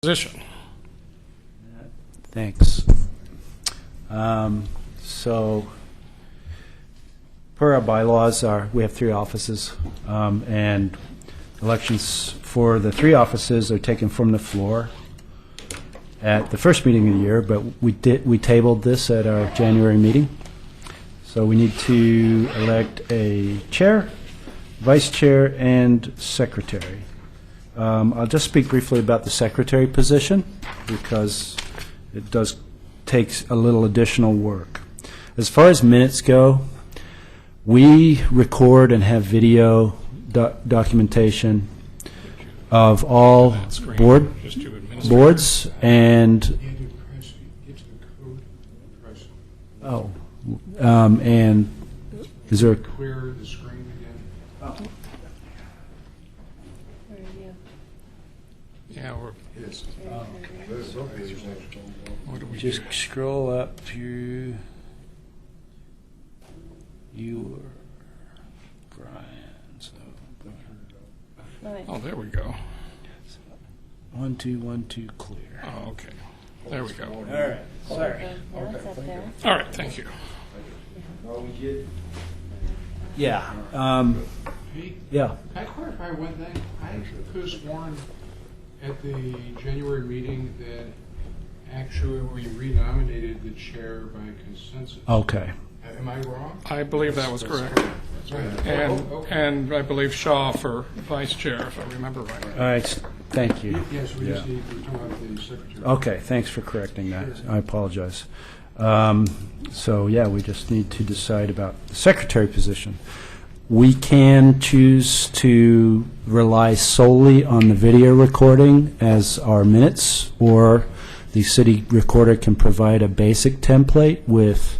position. Thanks. So, per our bylaws, we have 3 offices, and elections for the 3 offices are taken from the floor at the first meeting of the year, but we tabled this at our January meeting. So we need to elect a chair, vice chair, and secretary. I'll just speak briefly about the secretary position because it does take a little additional work. As far as minutes go, we record and have video documentation of all boards and and is there clear the screen again? Yeah, Yes. what do we just do? scroll up to your Brian. So Oh, there we go. 1 2 1 2 clear. Oh, okay. There we go. All right. Sorry. All right, thank you. Yeah. Pete, Yeah. can I clarify one thing? I could have sworn at the January meeting that actually we renominated the chair by consensus. Okay. Am I wrong? I believe that was correct. And I believe Shaw for vice chair, if I remember right. All right. Thank you. Yes, we just Yeah. need to talk about the secretary. Okay. Thanks for correcting that. I apologize. So yeah, we just need to decide about the secretary position. We can choose to rely solely on the video recording as our minutes, or the city recorder can provide a basic template with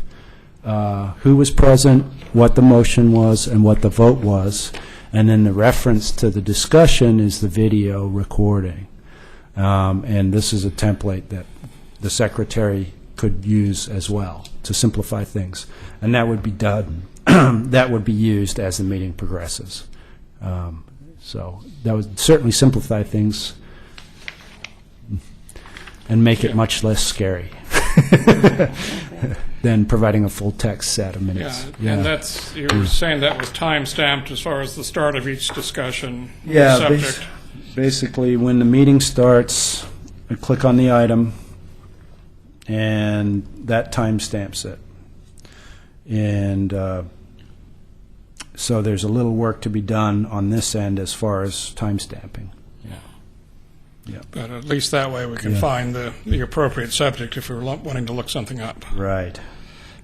who was present, what the motion was, and what the vote was, and then the reference to the discussion is the video recording. And this is a template that the secretary could use as well to simplify things, and that would be done. That would be used as the meeting progresses. So that would certainly simplify things and make it much less scary than providing a full text set of minutes. Yeah, and that's, you were saying that was time-stamped as far as the start of each discussion Yeah, subject. basically, when the meeting starts, I click on the item, and that time stamps it. And so there's a little work to be done on this end as far as time stamping. But at least that way we can Yeah. find the appropriate subject if we're wanting to look something up. Right.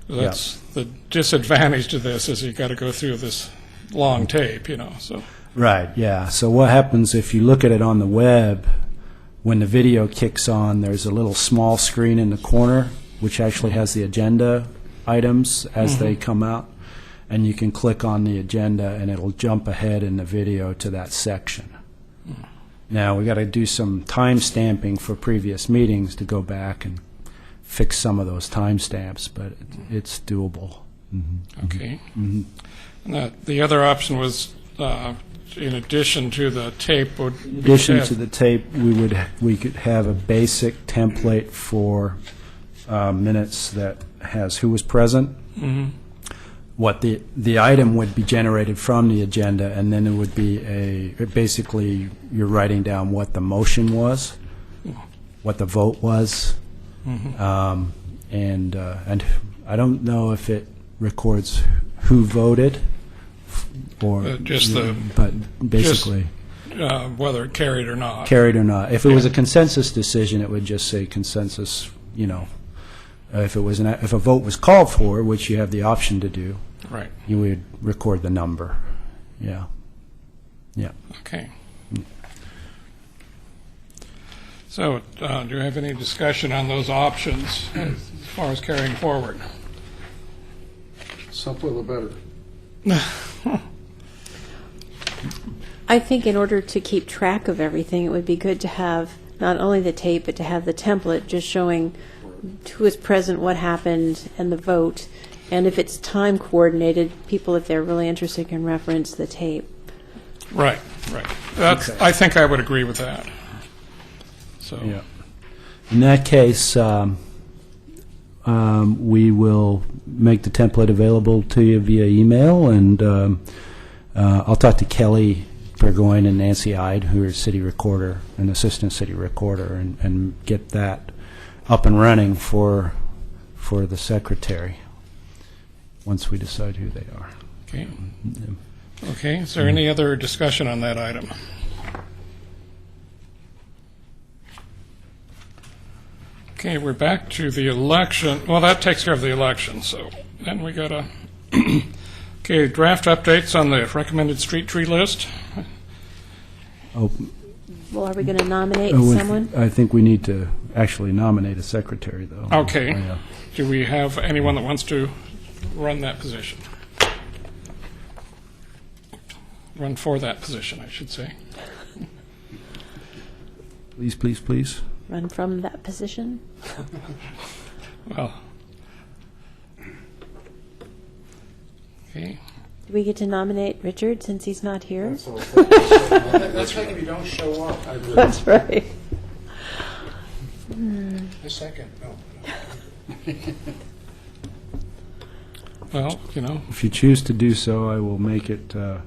That's the disadvantage to this, is you got to go through this long tape, so. Right, yeah. So what happens if you look at it on the web, when the video kicks on, there's a little small screen in the corner, which actually has the agenda items as they come out, and you can click on the agenda and it'll jump ahead in the video to that section. Now, we got to do some time stamping for previous meetings to go back and fix some of those time stamps, but it's doable. Okay. And the other option was, in addition to the tape, would In addition to the tape, we could have a basic template for minutes that has who was present, what the item would be generated from the agenda, and then it would be basically you're writing down what the motion was, what the vote was, and I don't know if it records who voted, or just the but basically. whether it carried or not. Carried or not. If it was a consensus decision, it would just say consensus, If it was if a vote was called for, which you have the option to do, Right. you would record the number. Yeah. Yeah. Okay. So, do you have any discussion on those options as far as carrying forward? Simpler the better. I think in order to keep track of everything, it would be good to have not only the tape, but to have the template just showing who is present, what happened, and the vote. And if it's time coordinated, people, if they're really interested, can reference the tape. Right. That's. I think I would agree with that. So, Yeah. In that case, we will make the template available to you via email, and I'll talk to Kelly Burgoyne and Nancy Ide, who are city recorder, an assistant city recorder, and get that up and running for the secretary once we decide who they are. okay. Okay, is there any other discussion on that item? Okay, we're back to the election. Well, that takes care of the election, so then we got a, okay, draft updates on the recommended street tree list. Oh, Well, are we going to nominate oh, someone? I think we need to actually nominate a secretary, though. Okay. Yeah. Do we have anyone that wants to run that position? Run for that position, I should say. Please, please, please. Run from that position? Well, okay. Do we get to nominate Richard since he's not here? That's like if you don't show up. I would. That's right. A second, no. Well, you know, If you choose to do so, I will make it. I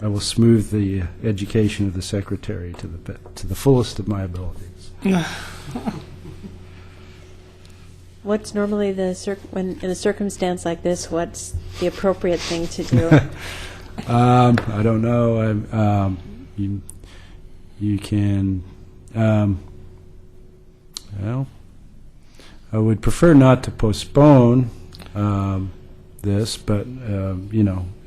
will smooth the education of the secretary to the fullest of my abilities. What's normally when in a circumstance like this, what's the appropriate thing to do? I don't know. You can. Well, I would prefer not to postpone this, but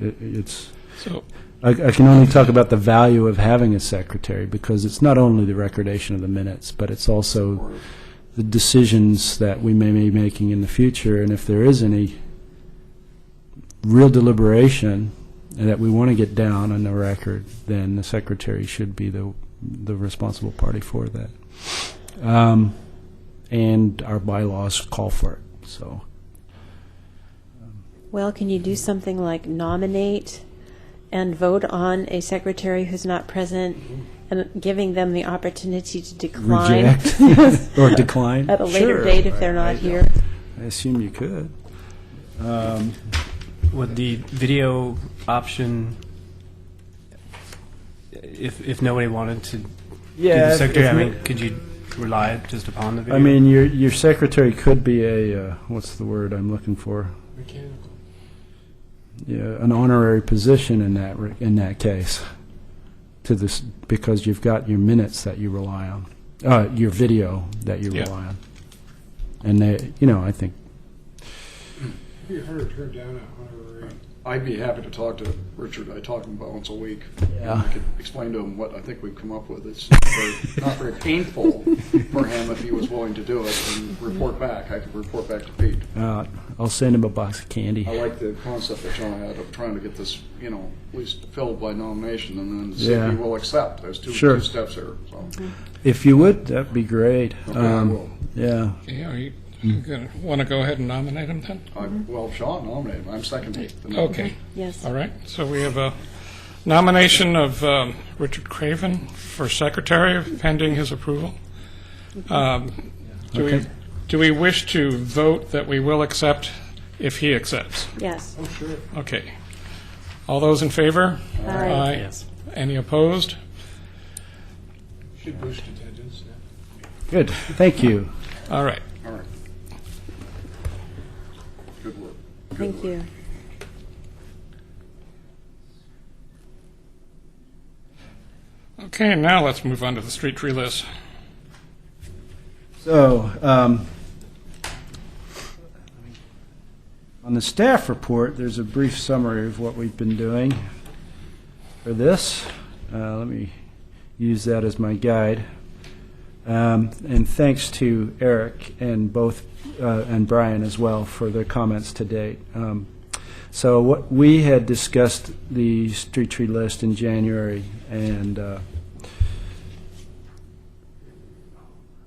it's. so, I can only talk about the value of having a secretary, because it's not only the recordation of the minutes, but it's also the decisions that we may be making in the future. And if there is any real deliberation that we want to get down on the record, then the secretary should be the responsible party for that. And our bylaws call for it. So, Well, can you do something like nominate and vote on a secretary who's not present, and giving them the opportunity to decline reject or decline at a later Sure. date if they're not here? I assume you could. Would the video option, if nobody wanted to do Yeah, the if- secretary, if I no- mean, could you rely just upon the video? I mean, your secretary could be a what's the word I'm looking for? Mechanical. Yeah, an honorary position in that case. To this, because you've got your minutes that you rely on, your video that you Yeah. rely on, and I think. It'd be hard to turn down a honorary. I'd be happy to talk to Richard. I talk to him about once a week. Yeah. I could explain to him what I think we've come up with. It's not very painful for him if he was willing to do it and report back. I could report back to Pete. I'll send him a box of candy. I like the concept that John had of trying to get this, at least filled by nomination and then see Yeah. if he will accept. There's two Sure. steps here. So If you would, that'd be great. Okay, I will. Yeah. okay, are you want to go ahead and nominate him then? well, Sean nominated him. I'm seconding. the Okay. nomination. Yes. All right, so we have a nomination of Richard Craven for secretary, pending his approval. Okay. Do we wish to vote that we will accept if he accepts? Yes. Oh, sure. Okay. All those in favor? Aye. Yes. Any opposed? Should boost attendance. Yeah. Good. Thank you. All right. All right. Good work. Thank you. Okay, now let's move on to the street tree list. So, on the staff report, there's a brief summary of what we've been doing for this. Let me use that as my guide. And thanks to Eric and and Brian as well for their comments to date. So what we had discussed the street tree list in January, and I'm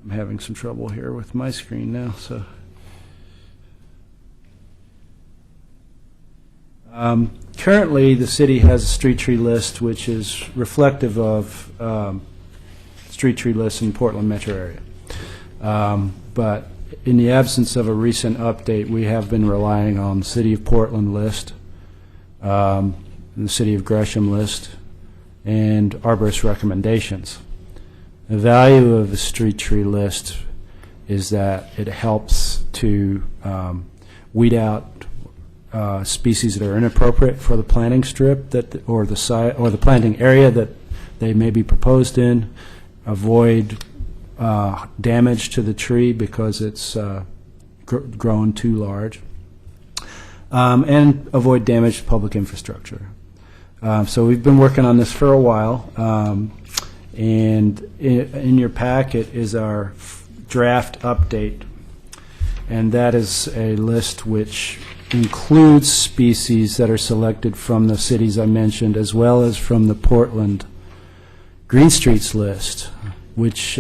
having some trouble here with my screen now. So currently, the city has a street tree list which is reflective of street tree list in Portland metro area. But in the absence of a recent update, we have been relying on the City of Portland list, the City of Gresham list, and arborist recommendations. The value of the street tree list is that it helps to weed out species that are inappropriate for the planting strip or the planting area that they may be proposed in, avoid damage to the tree because it's grown too large, and avoid damage to public infrastructure. So we've been working on this for a while, and in your packet is our draft update, and that is a list which includes species that are selected from the cities I mentioned, as well as from the Portland Green Streets list, which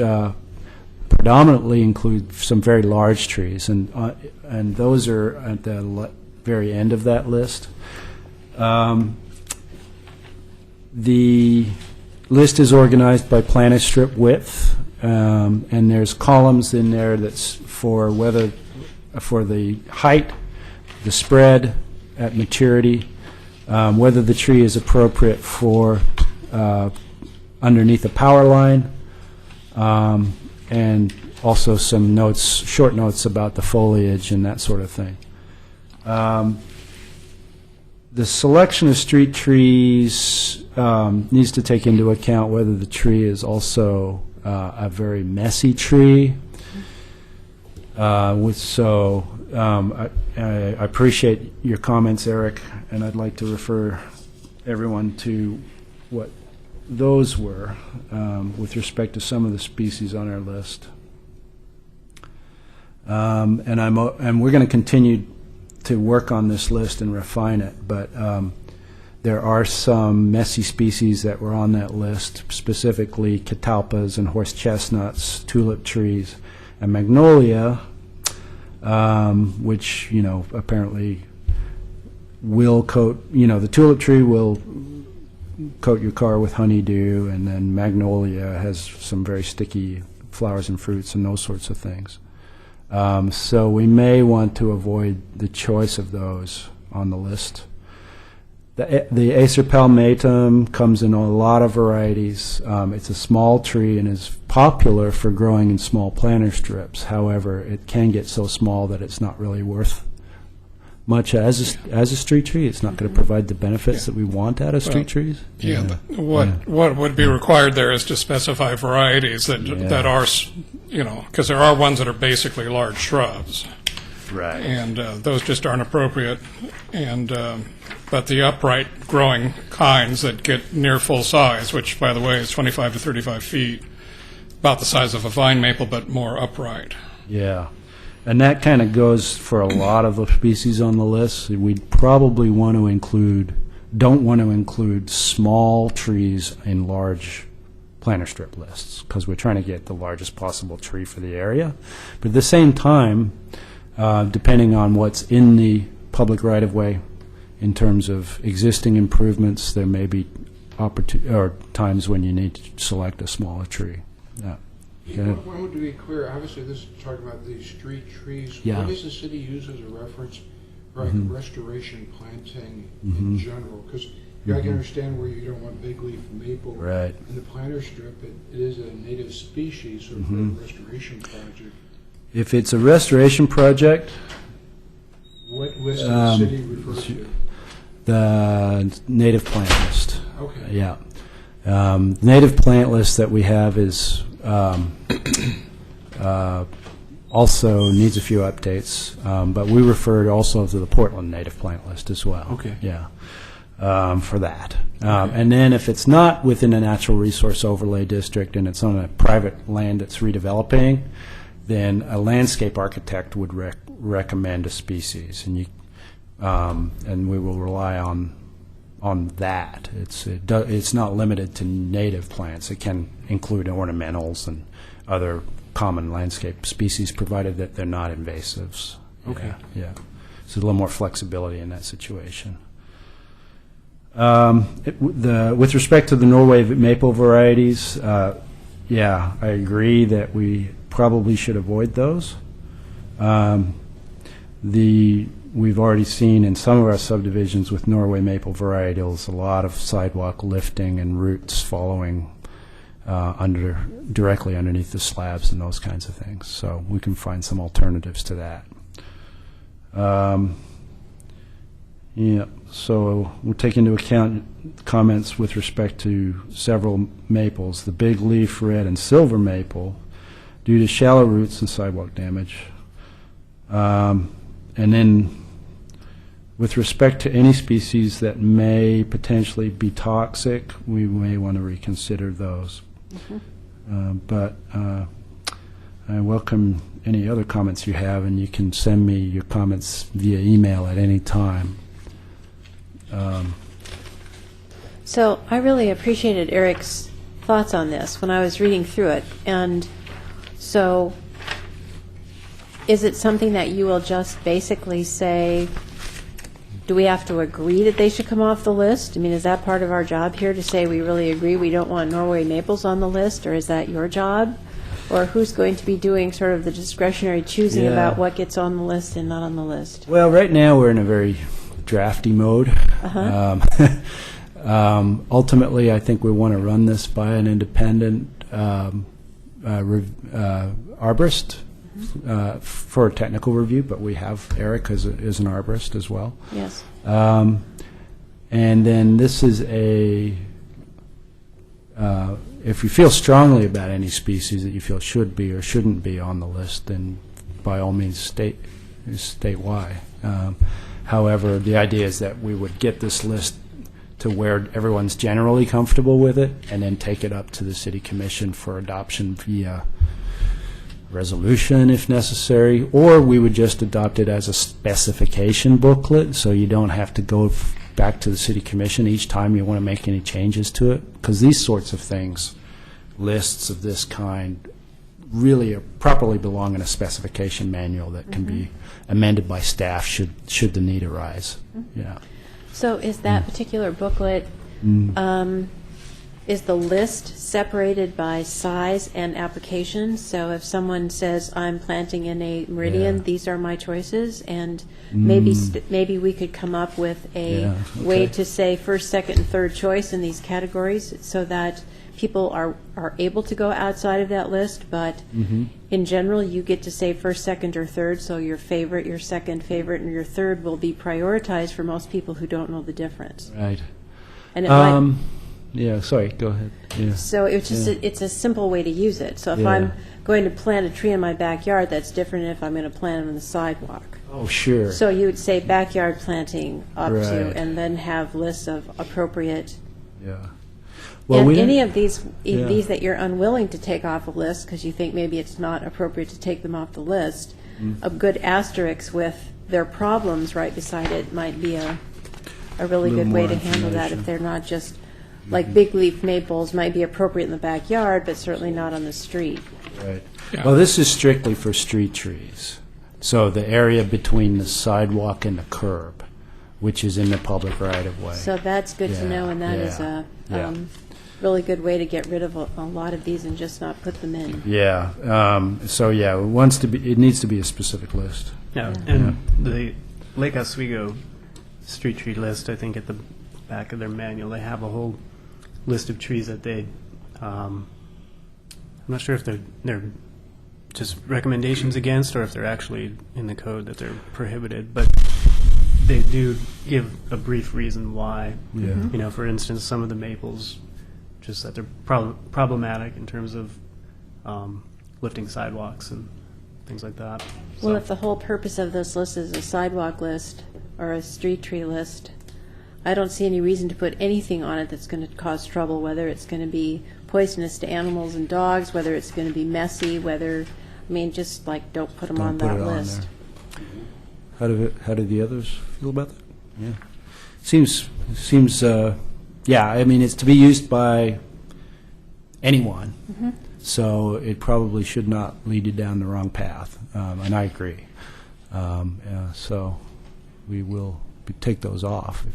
predominantly include some very large trees, and those are at the very end of that list. The list is organized by planted strip width, and there's columns in there that's for the height, the spread at maturity, whether the tree is appropriate for underneath a power line, and also some notes, short notes about the foliage and that sort of thing. The selection of street trees needs to take into account whether the tree is also a very messy tree. I appreciate your comments, Eric, and I'd like to refer everyone to what those were with respect to some of the species on our list. And we're going to continue to work on this list and refine it, but there are some messy species that were on that list, specifically catalpas and horse chestnuts, tulip trees, and magnolia, which, apparently will coat, the tulip tree will coat your car with honeydew, and then magnolia has some very sticky flowers and fruits and those sorts of things. So we may want to avoid the choice of those on the list. The Acer palmatum comes in a lot of varieties. It's a small tree and is popular for growing in small planter strips. However, it can get so small that it's not really worth much as a street tree. It's not going to provide the benefits that we want out of street trees. Yeah. What would be required there is to specify varieties that are, because there are ones that are basically large shrubs. Right. And those just aren't appropriate. And but the upright growing kinds that get near full size, which, by the way, is 25 to 35 feet, about the size of a vine maple, but more upright. Yeah. And that kind of goes for a lot of the species on the list. We probably don't want to include small trees in large planter strip lists because we're trying to get the largest possible tree for the area. But at the same time, depending on what's in the public right-of-way in terms of existing improvements, there may be times when you need to select a smaller tree. Yeah. I want to be clear. Obviously, this is talking about these street trees. Yeah. What does the city use as a reference for like restoration planting in general? Because I can understand where you don't want big leaf maple Right. in the planter strip. It is a native species, so for a restoration project. If it's a restoration project, What list does the city refer to? the native plant list. Okay. Yeah. Native plant list that we have is also needs a few updates, but we referred also to the Portland native plant list as well. Okay. Yeah. For that. And then if it's not within a natural resource overlay district and it's on a private land that's redeveloping, then a landscape architect would recommend a species, and we will rely on that. It's not limited to native plants. It can include ornamentals and other common landscape species, provided that they're not invasives. Okay. Yeah. So a little more flexibility in that situation. With respect to the Norway maple varieties, yeah, I agree that we probably should avoid those. We've already seen in some of our subdivisions with Norway maple varietals, a lot of sidewalk lifting and roots following directly underneath the slabs and those kinds of things. So we can find some alternatives to that. Yeah, so we'll take into account comments with respect to several maples, the big leaf red and silver maple, due to shallow roots and sidewalk damage. And then with respect to any species that may potentially be toxic, we may want to reconsider those. But I welcome any other comments you have, and you can send me your comments via email at any time. So I really appreciated Eric's thoughts on this when I was reading through it. And so is it something that you will just basically say, do we have to agree that they should come off the list? I mean, is that part of our job here to say we really agree we don't want Norway maples on the list, or is that your job? Or who's going to be doing sort of the discretionary choosing Yeah. about what gets on the list and not on the list? Well, right now we're in a very drafty mode. Ultimately, I think we want to run this by an independent arborist for a technical review, but we have Eric as an arborist as well. Yes. And then this is if you feel strongly about any species that you feel should be or shouldn't be on the list, then by all means state why. However, the idea is that we would get this list to where everyone's generally comfortable with it, and then take it up to the city commission for adoption via resolution if necessary, or we would just adopt it as a specification booklet, so you don't have to go back to the city commission each time you want to make any changes to it, because these sorts of things, lists of this kind, really properly belong in a specification manual that can be amended by staff should the need arise. Yeah. So is that particular booklet, is the list separated by size and application? So if someone says, I'm planting in a meridian, Yeah. these are my choices, and maybe we could come up with a Yeah, way okay. to say first, second, and third choice in these categories, so that people are able to go outside of that list, but in general, you get to say first, second, or third, so your favorite, your second favorite, and your third will be prioritized for most people who don't know the difference. Right. And it might, Yeah, sorry, go ahead. Yeah. so it's just Yeah. it's a simple way to use it. So if Yeah. I'm going to plant a tree in my backyard, that's different if I'm going to plant it on the sidewalk. Oh, sure. So you would say backyard planting up Right. to, and then have lists of appropriate. Yeah. Well, And we any don't- of these Yeah. these that you're unwilling to take off a list because you think maybe it's not appropriate to take them off the list, a good asterisk with their problems right beside it might be a really Little good way more to handle that if information. they're not just, like big leaf maples might be appropriate in the backyard, but certainly not on the street. Right. Yeah. Well, this is strictly for street trees. So the area between the sidewalk and the curb, which is in the public right-of-way. So that's good to Yeah, know, and that is a yeah. really good way to get rid of a lot of these and just not put them in. Yeah. So yeah, it needs to be a specific list. Yeah, and the Lake Oswego street tree list, I think at the back of their manual, they have a whole list of trees that they, I'm not sure if they're just recommendations against or if they're actually in the code that they're prohibited, but they do give a brief reason why. Yeah. You know, for instance, some of the maples, just that they're problematic in terms of lifting sidewalks and things like that. Well, So- if the whole purpose of this list is a sidewalk list or a street tree list, I don't see any reason to put anything on it that's going to cause trouble, whether it's going to be poisonous to animals and dogs, whether it's going to be messy, just like don't put them Don't on put that it on list. there. How do the others feel about that? Yeah. Seems, yeah, I mean, it's to be used by anyone. So it probably should not lead you down the wrong path, and I agree. So we will take those off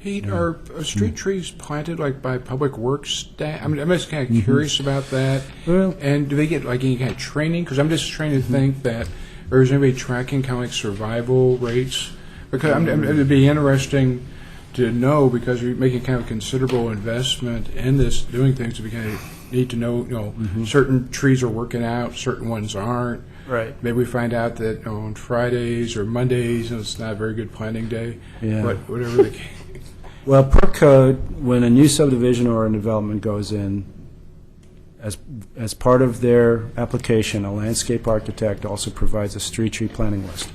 Hey, are street trees planted like by public works staff? I'm just kind of curious about that. Well- And do they get like any kind of training? Because I'm just trying to think that, or is anybody tracking kind of like survival rates? Because it'd be interesting to know, because you're making kind of considerable investment in this, doing things, we kind of need to know, certain trees are working out, certain ones aren't. Right. Maybe we find out that on Fridays or Mondays, it's not a very good planting day. Yeah. But whatever the case. Well, per code, when a new subdivision or a development goes in, as part of their application, a landscape architect also provides a street tree planting list.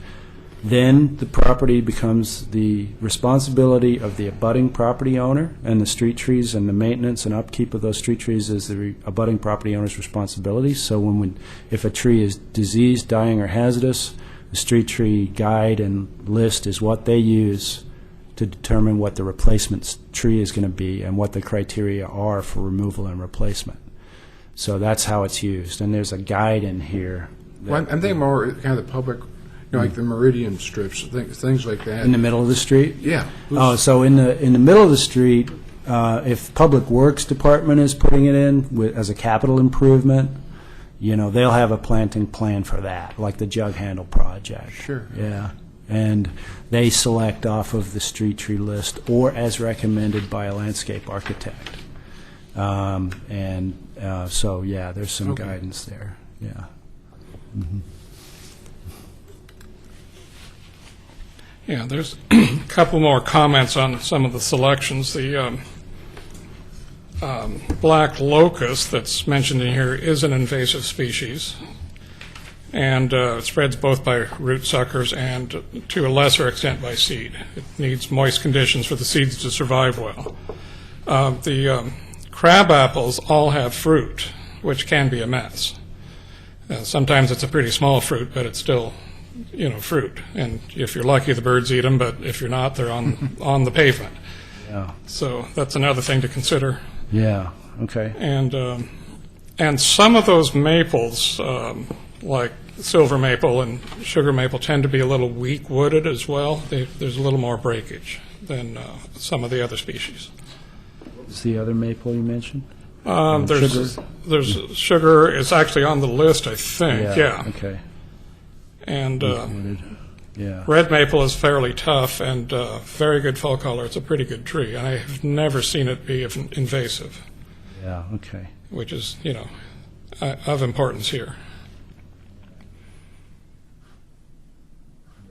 Then the property becomes the responsibility of the abutting property owner, and the street trees and the maintenance and upkeep of those street trees is the abutting property owner's responsibility. So if a tree is diseased, dying, or hazardous, the street tree guide and list is what they use to determine what the replacement tree is going to be and what the criteria are for removal and replacement. So that's how it's used. And there's a guide in here. Well, I'm thinking more kind of the public, like the meridian strips, things like that. In the middle of the street? Yeah. Oh, so in the middle of the street, if Public Works Department is putting it in as a capital improvement, they'll have a planting plan for that, like the Jug Handle project. Sure. Yeah. And they select off of the street tree list or as recommended by a landscape architect. So, yeah, there's some Okay. guidance there. Yeah. Yeah, there's a couple more comments on some of the selections. The black locust that's mentioned in here is an invasive species, and it spreads both by root suckers and, to a lesser extent, by seed. It needs moist conditions for the seeds to survive well. The crab apples all have fruit, which can be a mess. Sometimes it's a pretty small fruit, but it's still fruit. And if you're lucky, the birds eat them, but if you're not, they're on the pavement. Yeah. So that's another thing to consider. Yeah. Okay. And some of those maples, like silver maple and sugar maple, tend to be a little weak wooded as well. There's a little more breakage than some of the other species. What's the other maple you mentioned? There's sugar. It's actually on the list, I think. Yeah. Okay. And Wooded. Yeah. red maple is fairly tough and very good fall color. It's a pretty good tree. I have never seen it be invasive, Yeah. Okay. which is, of importance here.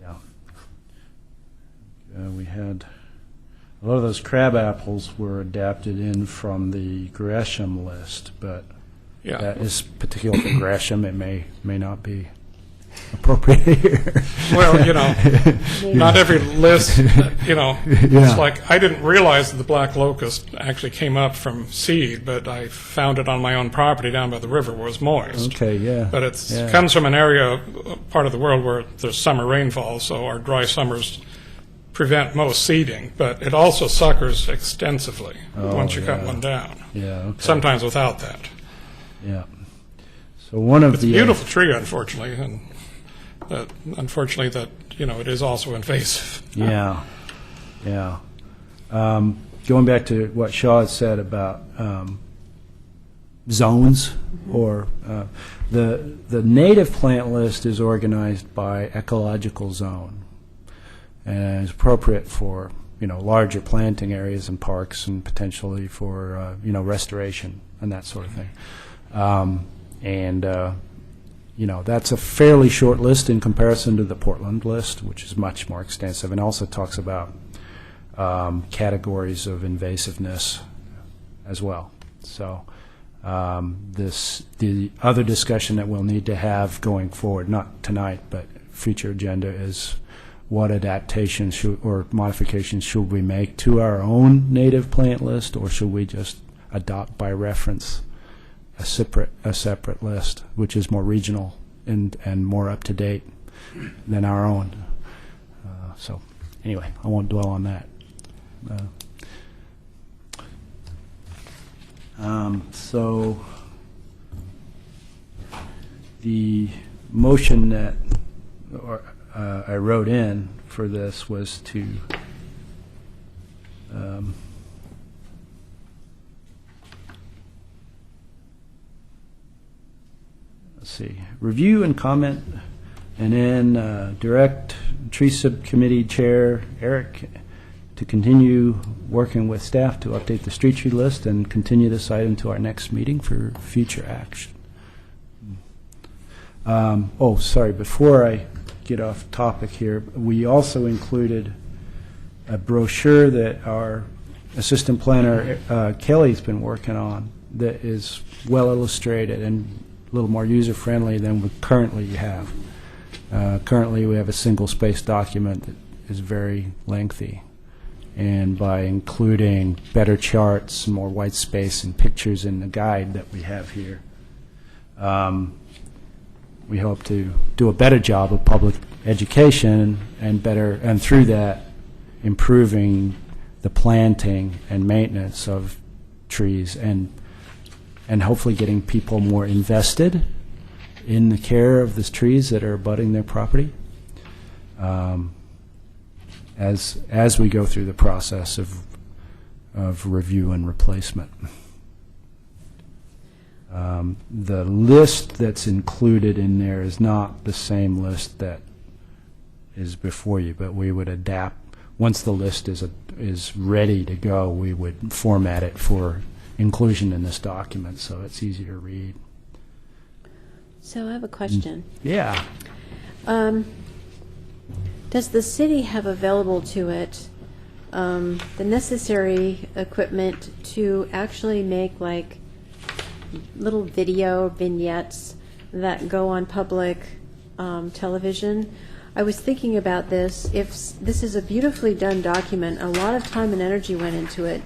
Yeah. We had a lot of those crab apples were adapted in from the Gresham list, but Yeah. that is particular to Gresham. It may not be appropriate here. Well, not every list, it's like I didn't realize that the black locust actually came up from seed, but I found it on my own property down by the river where it was moist. Okay. Yeah. But it Yeah. comes from an area, part of the world where there's summer rainfall, so our dry summers prevent most seeding, but it also suckers extensively once you cut yeah. one down, Yeah. Okay. sometimes without that. Yeah. So one of It's a the beautiful tree, unfortunately, and it is also invasive. Yeah, yeah. Going back to what Shaw had said about zones, or the native plant list is organized by ecological zone, and is appropriate for larger planting areas and parks, and potentially for restoration and that sort of thing. That's a fairly short list in comparison to the Portland list, which is much more extensive, and also talks about categories of invasiveness as well. So the other discussion that we'll need to have going forward, not tonight, but future agenda, is what adaptations or modifications should we make to our own native plant list, or should we just adopt by reference a separate list, which is more regional and more up to date than our own. So anyway, I won't dwell on that. So the motion that I wrote in for this was to Let's see, review and comment, and then direct tree subcommittee chair Eric to continue working with staff to update the street tree list and continue this item to our next meeting for future action. Oh, sorry, before I get off topic here, we also included a brochure that our assistant planner Kelly's been working on that is well illustrated and a little more user-friendly than we currently have. Currently, we have a single-space document that is very lengthy. And by including better charts, more white space, and pictures in the guide that we have here, we hope to do a better job of public education and through that, improving the planting and maintenance of trees and hopefully getting people more invested in the care of the trees that are abutting their property as we go through the process of review and replacement. The list that's included in there is not the same list that is before you, but we would adapt. Once the list is ready to go, we would format it for inclusion in this document so it's easy to read. So I have a question. Yeah. Does the city have available to it the necessary equipment to actually make like little video vignettes that go on public television? I was thinking about this. If this is a beautifully done document, a lot of time and energy went into it,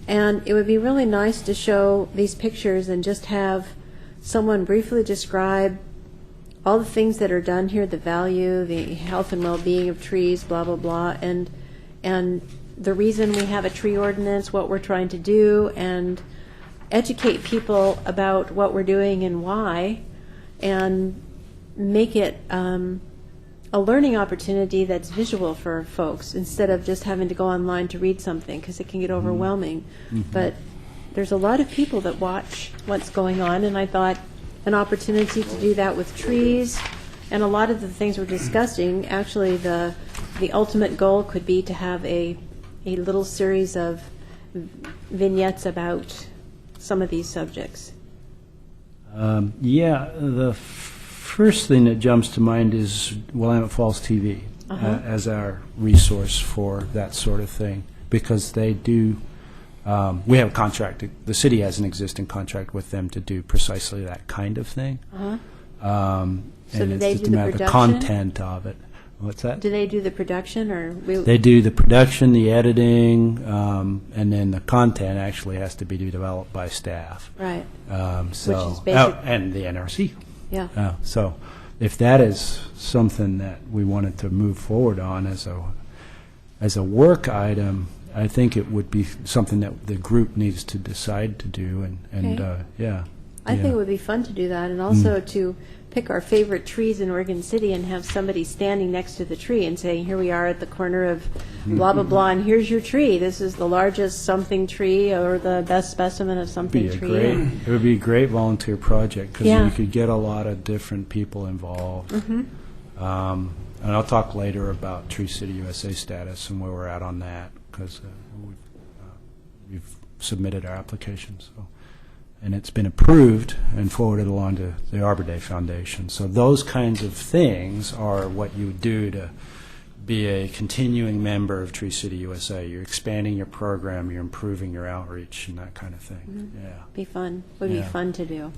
and it would be really nice to show these pictures and just have someone briefly describe all the things that are done here, the value, the health and well-being of trees, blah, blah, blah, and the reason we have a tree ordinance, what we're trying to do, and educate people about what we're doing and why, and make it a learning opportunity that's visual for folks instead of just having to go online to read something because it can get overwhelming. But there's a lot of people that watch what's going on, and I thought an opportunity to do that with trees and a lot of the things we're discussing, actually the ultimate goal could be to have a little series of vignettes about some of these subjects. Yeah, the first thing that jumps to mind is Willamette Falls TV as our resource for that sort of thing, because they do, we have a contract, the city has an existing contract with them to do precisely that kind of thing. So and do it's they just do a the matter of the production? content of it. What's that? Do they do the production, or They do the production, the editing, and then the content actually has to be developed by staff. right? So Which is basic. and the NRC. Yeah. So if that is something that we wanted to move forward on as a work item, I think it would be something that the group needs to decide to do. And Okay. yeah. I think it would be fun to do that, and also to pick our favorite trees in Oregon City and have somebody standing next to the tree and saying, here we are at the corner of blah, blah, blah, and here's your tree. This is the largest something tree or the best specimen of something tree. It would be a great volunteer project because Yeah. you could get a lot of different people involved. And I'll talk later about Tree City USA status and where we're at on that, because we've submitted our application. So. And it's been approved and forwarded along to the Arbor Day Foundation. So those kinds of things are what you would do to be a continuing member of Tree City USA. You're expanding your program, you're improving your outreach, and that kind of thing. Yeah. Be fun. Would be Yeah. fun to do.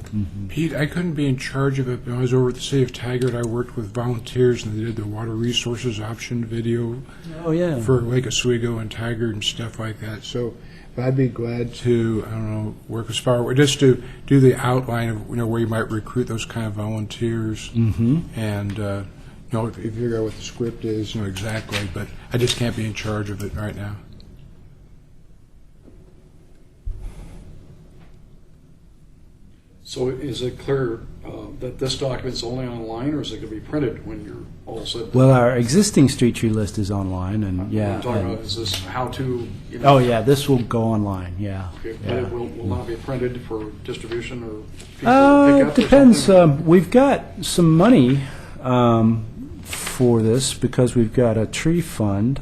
Pete, I couldn't be in charge of it, but when I was over at the City of Taggart, I worked with volunteers, and they did the water resources option video Oh, yeah. for Lake Oswego and Taggart and stuff like that. So I'd be glad to, I don't know, work with Spire, just to do the outline of, where you might recruit those kind of volunteers. And, if you figure out what the script is, exactly, but I just can't be in charge of it right now. So is it clear that this document's only online, or is it going to be printed when you're all set? Well, our existing street tree list is online, and What yeah. I'm talking and- about is this how-to, you know? Oh, yeah, this will go online, yeah. Okay, but yeah. it will not be printed for distribution or people to pick up? It depends. Or something? We've got some money for this because we've got a tree fund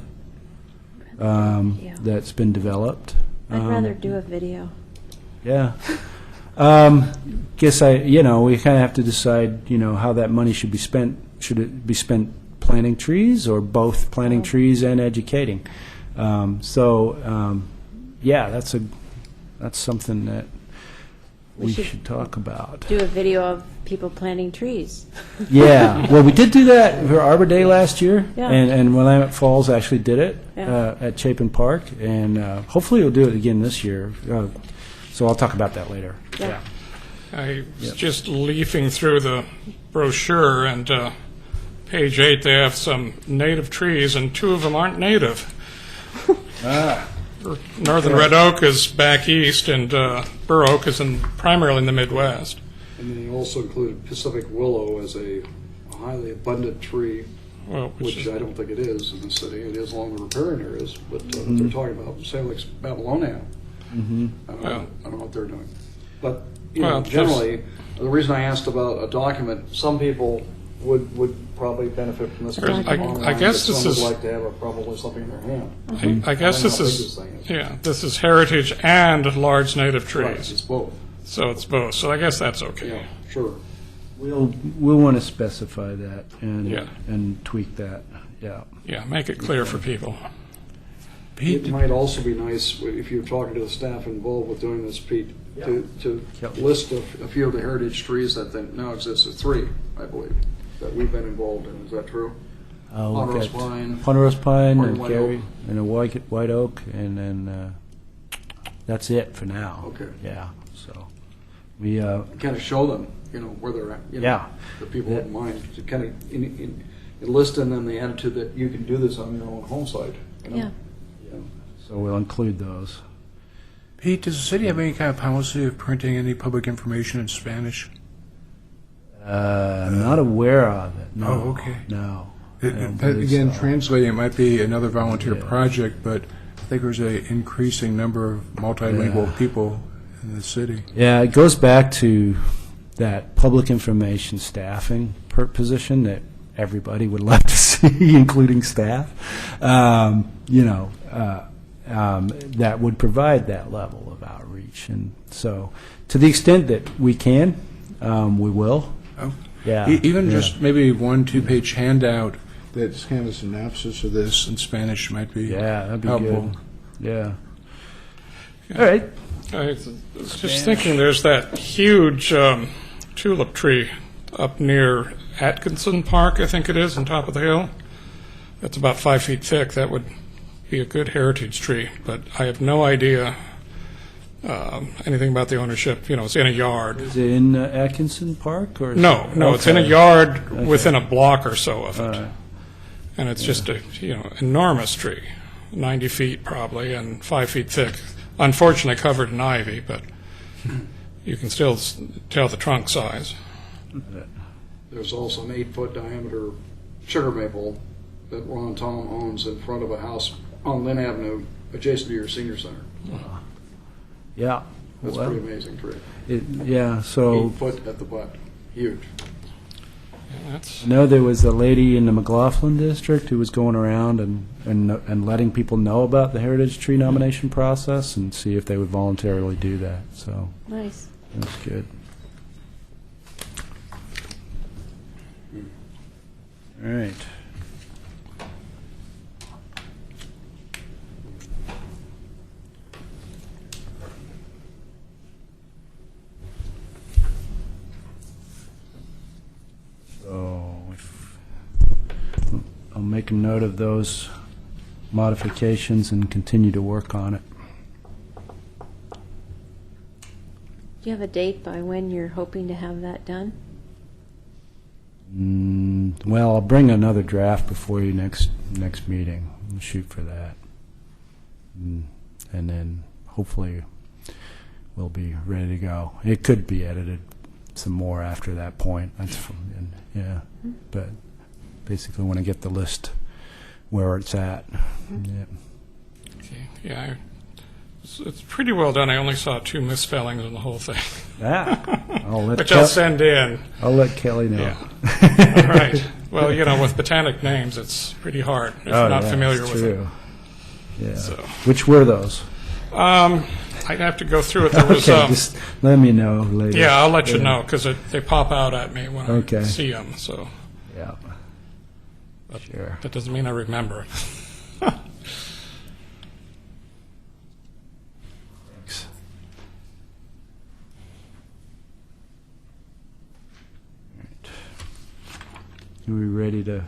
Yeah. that's been developed. I'd rather do a video. Yeah. Guess we kind of have to decide, how that money should be spent. Should it be spent planting trees or both planting Oh. trees and educating? Yeah, that's something that We we should should talk about. Do a video of people planting trees. Yeah, well, we did do that for Arbor Day last year, Yeah. and Willamette Falls actually did it Yeah. at Chapin Park, and hopefully we'll do it again this year. So I'll talk about that later. Yeah. I was just leafing through the brochure, and page 8, they have some native trees, and 2 of them aren't native. Northern red oak is back east, and bur oak is primarily in the Midwest. And then you also included Pacific willow as a highly abundant tree, Well, which I don't think it is in the city. It is along the riparian areas, but they're talking about Salix babylonia. I don't know what they're doing. But Well, generally, the reason I asked about a document, some people would probably benefit from this. I- online, I guess but this some is- would like to have probably something in their hand. I guess I don't this know how is, big this thing is. yeah, this is heritage and large native Right, trees. it's both. So it's both. So I guess that's Yeah, okay. sure. We'll want to specify that Yeah. and tweak that. Yeah. Yeah, make it clear for people. It might also be nice if you're talking to the staff involved with doing this, Pete, to Yep. list a few of the heritage trees that then now exist. There's 3, I believe, that we've been involved in. Is that true? Ponderosa pine. Ponderosa pine, Or and white Gary, oak. and a white oak, and then that's it for now. Okay. Yeah. So we Kind of show them, where they're at. Yeah. The people in mind to kind of enlist in them the attitude that you can do this on your own home site. Yeah. so we'll include those. Pete, does the city have any kind of policy of printing any public information in Spanish? I'm not aware of it. No. Oh, okay. No. I don't believe Again, so. translating it might be another volunteer Yeah. project, but I think there's an increasing number of multilingual people in the city. Yeah, it goes back to that public information staffing position that everybody would love to see, including staff. That would provide that level of outreach, and so to the extent that we can, we will. Oh. Yeah. Even yeah. just maybe 1-2 page handout that's kind of a synopsis of this in Spanish might be Yeah, that'd be helpful. good. Yeah. All right. I was just thinking, there's that huge tulip tree up near Atkinson Park, I think it is, on top of the hill. That's about 5 feet thick. That would be a good heritage tree, but I have no idea anything about the ownership. It's in a yard. Is it in Atkinson Park or? No, it's in a Okay. yard within a block or so of it. All right. And it's just a enormous tree, 90 feet probably, and 5 feet thick. Unfortunately covered in ivy, but you can still tell the trunk size. There's also an 8-foot diameter sugar maple that Ron Tom owns in front of a house on Lynn Avenue adjacent to your senior center. Yeah. That's a Well, pretty amazing tree. yeah. So 8 foot at the butt, huge. And that's I know there was a lady in the McLaughlin district who was going around and letting people know about the heritage tree nomination process and see if they would voluntarily do that. So Nice. that's good. All right. So I'll make a note of those modifications and continue to work on it. Do you have a date by when you're hoping to have that done? Well, I'll bring another draft before you next meeting. We'll shoot for that. And then hopefully we'll be ready to go. It could be edited some more after that point. Yeah, but basically want to get the list where it's at. Yeah. Okay. Yeah, it's pretty well done. I only saw 2 misspellings in the whole thing, which I'll send in. I'll let Kelly know. Yeah. All right. Well, with botanic names, it's pretty hard if you're not familiar with true. it. Yeah. So. Which were those? I'd have to go through it. There was, just let me know later. yeah, I'll let you know because they pop out at me when Okay. I see them. So Yeah. Sure. that doesn't mean I remember it. Thanks. Are we ready to?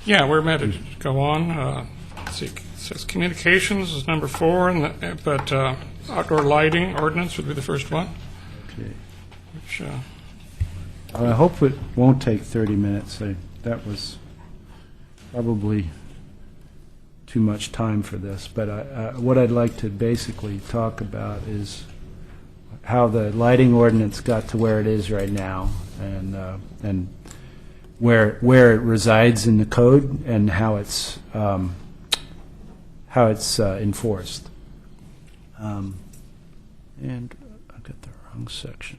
Yeah, we're ready to go on. Let's see, it says communications is number 4, but outdoor lighting ordinance would be the first one. Okay. Which, I hope it won't take 30 minutes. That was probably too much time for this. But what I'd like to basically talk about is how the lighting ordinance got to where it is right now, and where it resides in the code and how it's enforced. And I got the wrong section.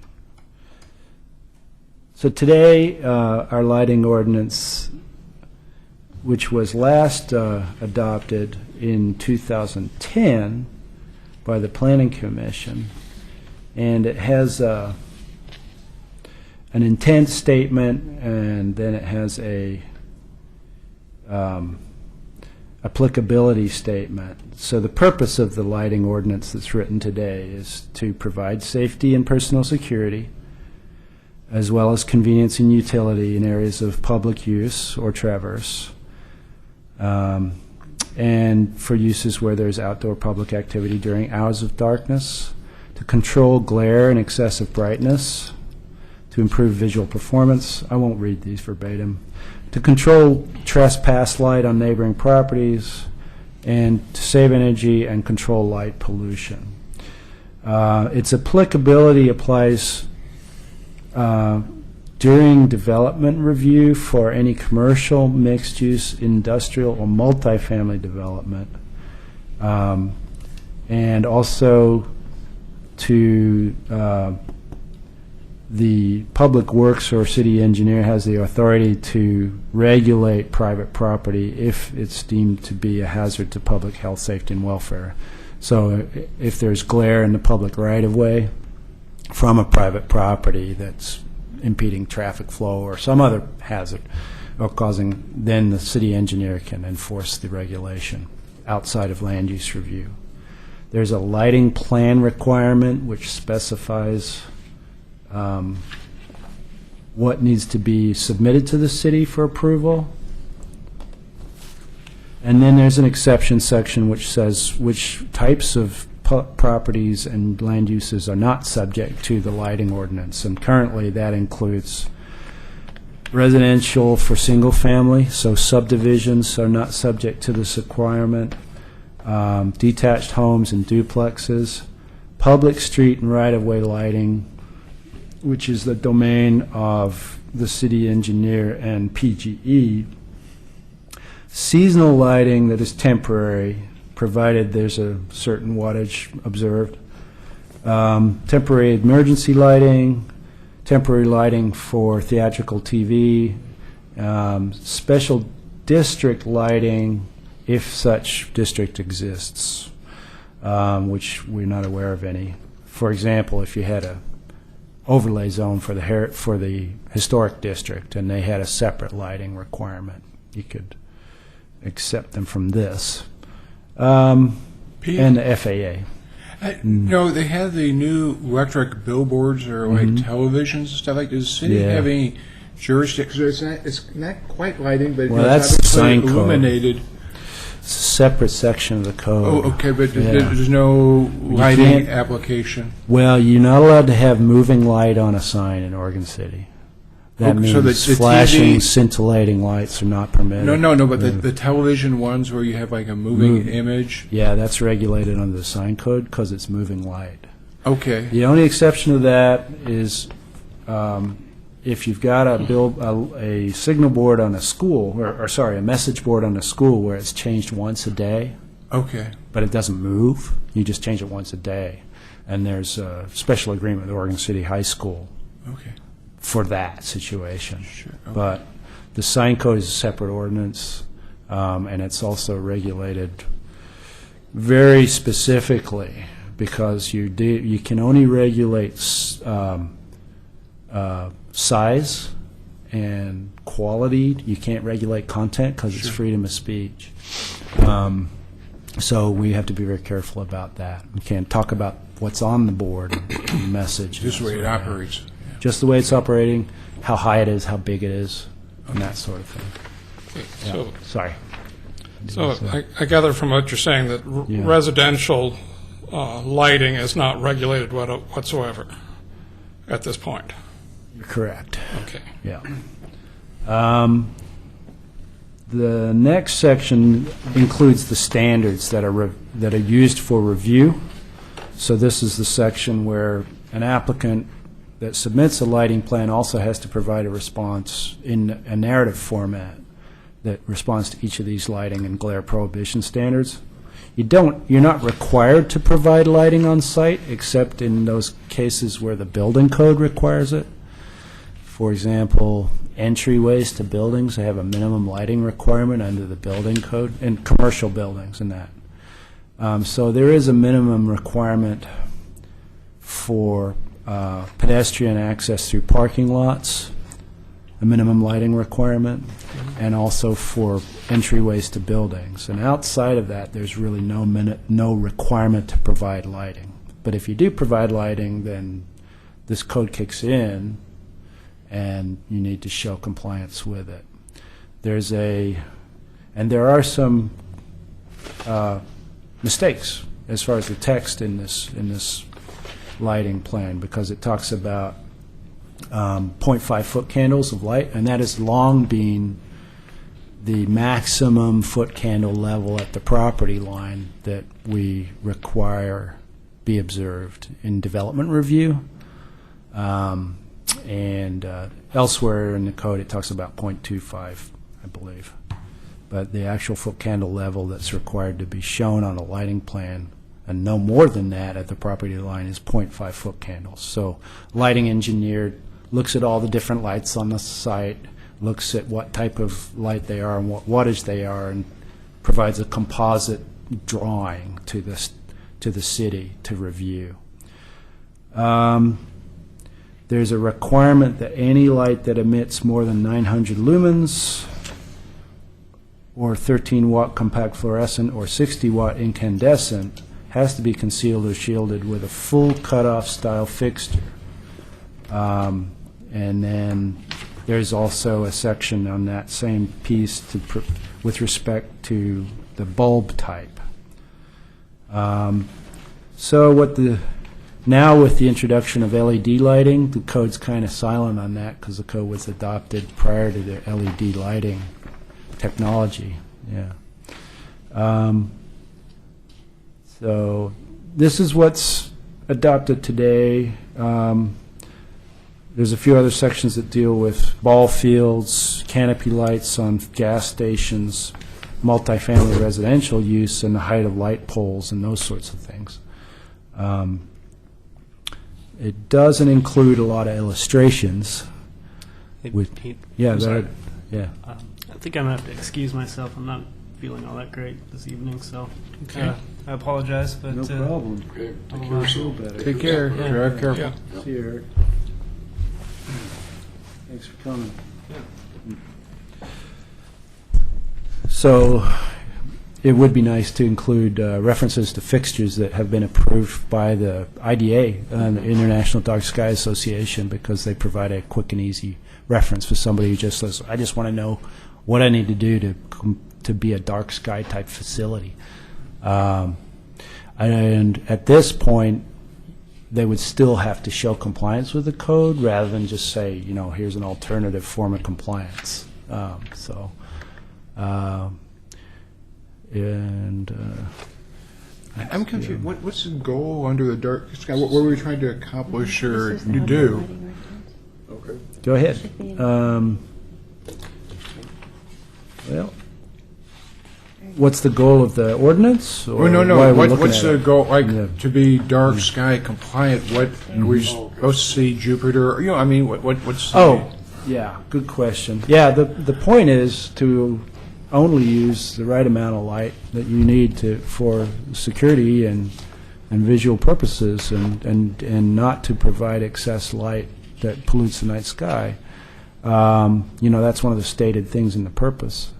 So today, our lighting ordinance, which was last adopted in 2010 by the Planning Commission, and it has an intent statement, and then it has a applicability statement. So the purpose of the lighting ordinance that's written today is to provide safety and personal security, as well as convenience and utility in areas of public use or traverse, and for uses where there's outdoor public activity during hours of darkness, to control glare and excessive brightness, to improve visual performance. I won't read these verbatim. To control trespass light on neighboring properties, and to save energy and control light pollution. Its applicability applies during development review for any commercial, mixed-use, industrial, or multifamily development, and also to the public works or city engineer has the authority to regulate private property if it's deemed to be a hazard to public health, safety, and welfare. So if there's glare in the public right-of-way from a private property that's impeding traffic flow or some other hazard or causing, then the city engineer can enforce the regulation outside of land use review. There's a lighting plan requirement which specifies what needs to be submitted to the city for approval. And then there's an exception section which says which types of properties and land uses are not subject to the lighting ordinance. And currently that includes residential for single family, so subdivisions are not subject to this requirement, detached homes and duplexes, public street and right-of-way lighting, which is the domain of the city engineer and PGE, seasonal lighting that is temporary, provided there's a certain wattage observed, temporary emergency lighting, temporary lighting for theatrical TV, special district lighting if such district exists, which we're not aware of any. For example, if you had a overlay zone for the historic district and they had a separate lighting requirement, you could accept them from this. And the FAA. No, they have the new electric billboards or like televisions and stuff like. Does the city Yeah. have any jurisdiction? It's not quite lighting, but Well, it's that's the obviously sign code. illuminated. It's a separate section of the code. Oh, okay, but Yeah. there's no lighting can't- application. Well, you're not allowed to have moving light on a sign in Oregon City. That Oh, so means the flashing, TV scintillating lights are not permitted. No, but the television ones where you have like a moving image. Yeah, that's regulated under the sign code because it's moving light. Okay. The only exception to that is if you've got a signal board on a school, or sorry, a message board on a school where it's changed once a day, Okay. but it doesn't move, you just change it once a day. And there's a special agreement with Oregon City High School Okay. for that situation. Sure. Okay. But the sign code is a separate ordinance, and it's also regulated very specifically because you can only regulate size and quality. You can't regulate content because it's freedom of speech. So we have to be very careful about that. We can't talk about what's on the board and message. Just the way it operates. Just the way it's operating, how high it is, how big it is, and that sort of thing. Yeah. So, Sorry. so I gather from what you're saying that Yeah. residential lighting is not regulated whatsoever at this point. You're correct. Okay. Yeah. The next section includes the standards that are used for review. So this is the section where an applicant that submits a lighting plan also has to provide a response in a narrative format that responds to each of these lighting and glare prohibition standards. You're not required to provide lighting on site except in those cases where the building code requires it. For example, entryways to buildings, they have a minimum lighting requirement under the building code, and commercial buildings and that. So there is a minimum requirement for pedestrian access through parking lots, a minimum lighting requirement, and also for entryways to buildings. And outside of that, there's really no requirement to provide lighting. But if you do provide lighting, then this code kicks in, and you need to show compliance with it. There are some mistakes as far as the text in this lighting plan, because it talks about 0.5 foot candles of light, and that has long been the maximum foot candle level at the property line that we require be observed in development review. And elsewhere in the code, it talks about 0.25, I believe. But the actual foot candle level that's required to be shown on a lighting plan, and no more than that at the property line, is 0.5 foot candles. So lighting engineer looks at all the different lights on the site, looks at what type of light they are and what wattage they are, and provides a composite drawing to the city to review. There's a requirement that any light that emits more than 900 lumens or 13-watt compact fluorescent or 60-watt incandescent has to be concealed or shielded with a full cutoff style fixture. And then there's also a section on that same piece with respect to the bulb type. Now with the introduction of LED lighting, the code's kind of silent on that because the code was adopted prior to the LED lighting technology. Yeah. So this is what's adopted today. There's a few other sections that deal with ball fields, canopy lights on gas stations, multifamily residential use, and the height of light poles and those sorts of things. It doesn't include a lot of illustrations. Yeah, sorry. yeah. I think I'm going to have to excuse myself. I'm not feeling all that great this evening, so Okay. I apologize. But No problem. Okay, take I'll, care of yourself. Better. Take care. Yeah. Drive careful. Yeah. See you, Eric. Thanks for coming. So it would be nice to include references to fixtures that have been approved by the IDA, the International Dark Sky Association, because they provide a quick and easy reference for somebody who just says, I just want to know what I need to do to be a dark sky type facility. And at this point, they would still have to show compliance with the code rather than just say, here's an alternative form of compliance. I'm confused. What's the goal under the dark sky? What were we trying to accomplish or to do? Go ahead. Should be- Well, what's the goal of the ordinance? or Well, no, why are no, we looking what's at the it? goal, like, Yeah. to be dark sky compliant, what, are we supposed to see Jupiter, you know, I mean, what's? the- Oh, yeah, good question. Yeah, the point is to only use the right amount of light that you need for security and visual purposes, and not to provide excess light that pollutes the night sky. That's one of the stated things in the purpose.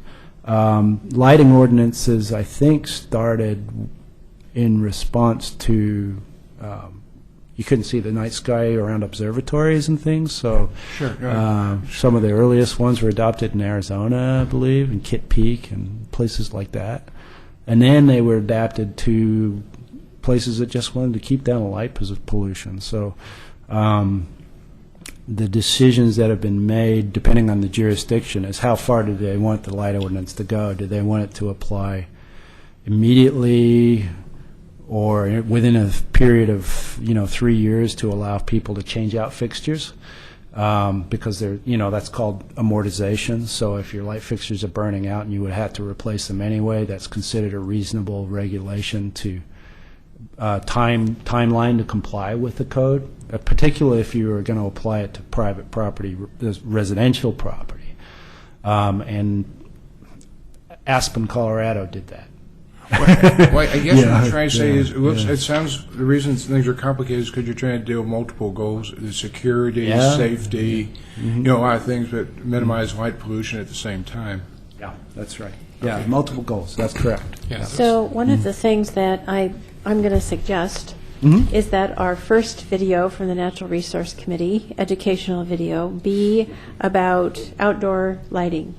Lighting ordinances, I think, started in response to you couldn't see the night sky around observatories and things, so Sure, some of the earliest ones were adopted in Arizona, I believe, and Kitt Peak and places like that. And then they were adapted to places that just wanted to keep down the light because of pollution. So the decisions that have been made, depending on the jurisdiction, is how far do they want the light ordinance to go? Do they want it to apply immediately or within a period of 3 years to allow people to change out fixtures? Because that's called amortization. So if your light fixtures are burning out and you would have to replace them anyway, that's considered a reasonable regulation to timeline to comply with the code, particularly if you are going to apply it to private property, residential property. And Aspen, Colorado did that. Well, I guess what Yeah, I'm trying to say yeah, is, it sounds, the reason things are complicated is because you're trying to deal with multiple goals, the security, Yeah. safety, a lot of things, but minimize light pollution at the same time. Yeah, that's right. Yeah, multiple goals, that's correct. Yeah, So one of the things that I'm going to suggest is that our first video from the Natural Resource Committee, educational video, be about outdoor lighting.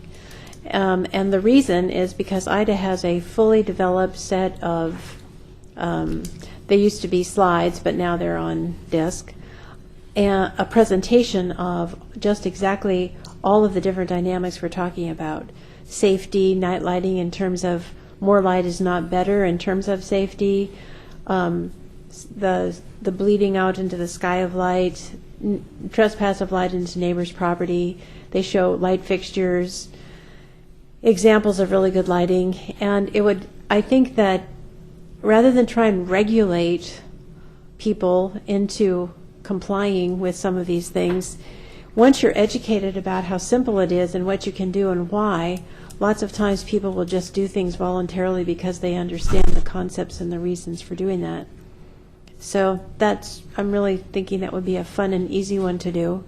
And the reason is because IDA has a fully developed set of, they used to be slides, but now they're on disk, and a presentation of just exactly all of the different dynamics we're talking about. Safety, night lighting in terms of more light is not better in terms of safety, the bleeding out into the sky of light, trespass of light into neighbor's property. They show light fixtures, examples of really good lighting, and I think that rather than try and regulate people into complying with some of these things, once you're educated about how simple it is and what you can do and why, lots of times people will just do things voluntarily because they understand the concepts and the reasons for doing that. So I'm really thinking that would be a fun and easy one to do.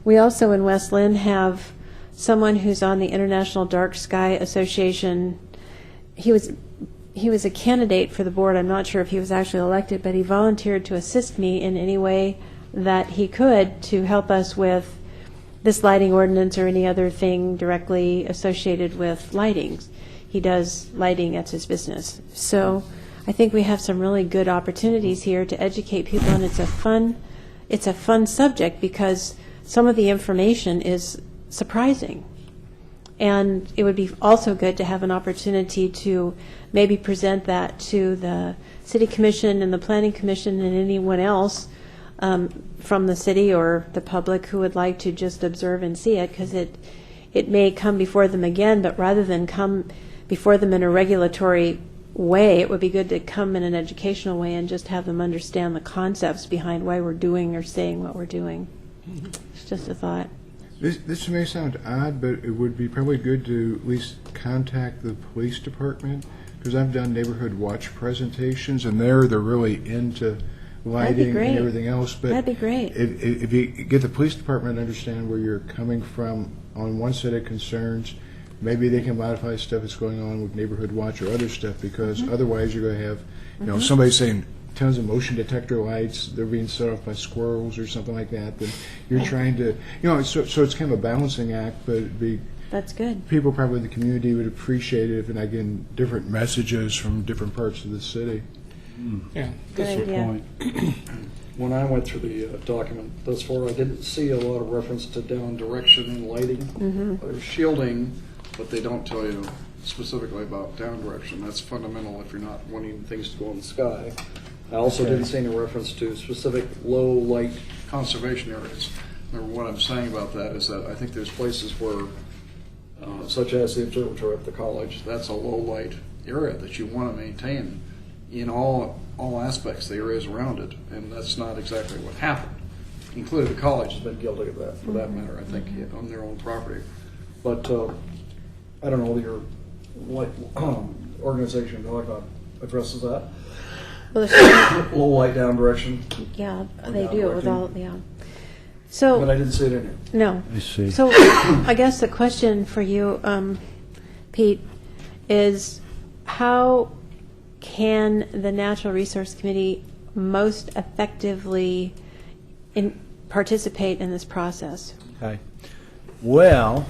We also in West Lynn have someone who's on the International Dark Sky Association. He was a candidate for the board. I'm not sure if he was actually elected, but he volunteered to assist me in any way that he could to help us with this lighting ordinance or any other thing directly associated with lighting. He does lighting, that's his business. So I think we have some really good opportunities here to educate people, and it's a fun subject because some of the information is surprising. And it would be also good to have an opportunity to maybe present that to the City Commission and the Planning Commission and anyone else from the city or the public who would like to just observe and see it, because it may come before them again, but rather than come before them in a regulatory way, it would be good to come in an educational way and just have them understand the concepts behind why we're doing or saying what we're doing. It's just a thought. This may sound odd, but it would be probably good to at least contact the police department, because I've done neighborhood watch presentations, and they're really into lighting great. and everything else. But That'd be great. If you get the police department to understand where you're coming from on one set of concerns, maybe they can modify stuff that's going on with neighborhood watch or other stuff, because otherwise you're going to have, somebody saying tons of motion detector lights, they're being set off by squirrels or something like that. Then you're trying to, so it's kind of a balancing act, but it'd be, That's good. people probably in the community would appreciate it if, and again, different messages from different parts of the city. Yeah. Good idea. When I went through the document thus far, I didn't see a lot of reference to down direction and lighting. There's shielding, but they don't tell you specifically about down direction. That's fundamental if you're not wanting things to go in the sky. I also didn't see any reference to specific low light conservation areas. or what I'm saying about that is that I think there's places where, such as the observatory at the college, that's a low-light area that you want to maintain in all aspects, the areas around it, and that's not exactly what happened. Including the college has been guilty of that, for that matter, I think, on their own property. But I don't know, your organization addresses that? Well, there's- Low light down direction, yeah, they down do it with directing. all, yeah. So. but I didn't see it in here. No. I see. So I guess the question for you, Pete, is how can the Natural Resource Committee most effectively participate in this process? Okay. Well,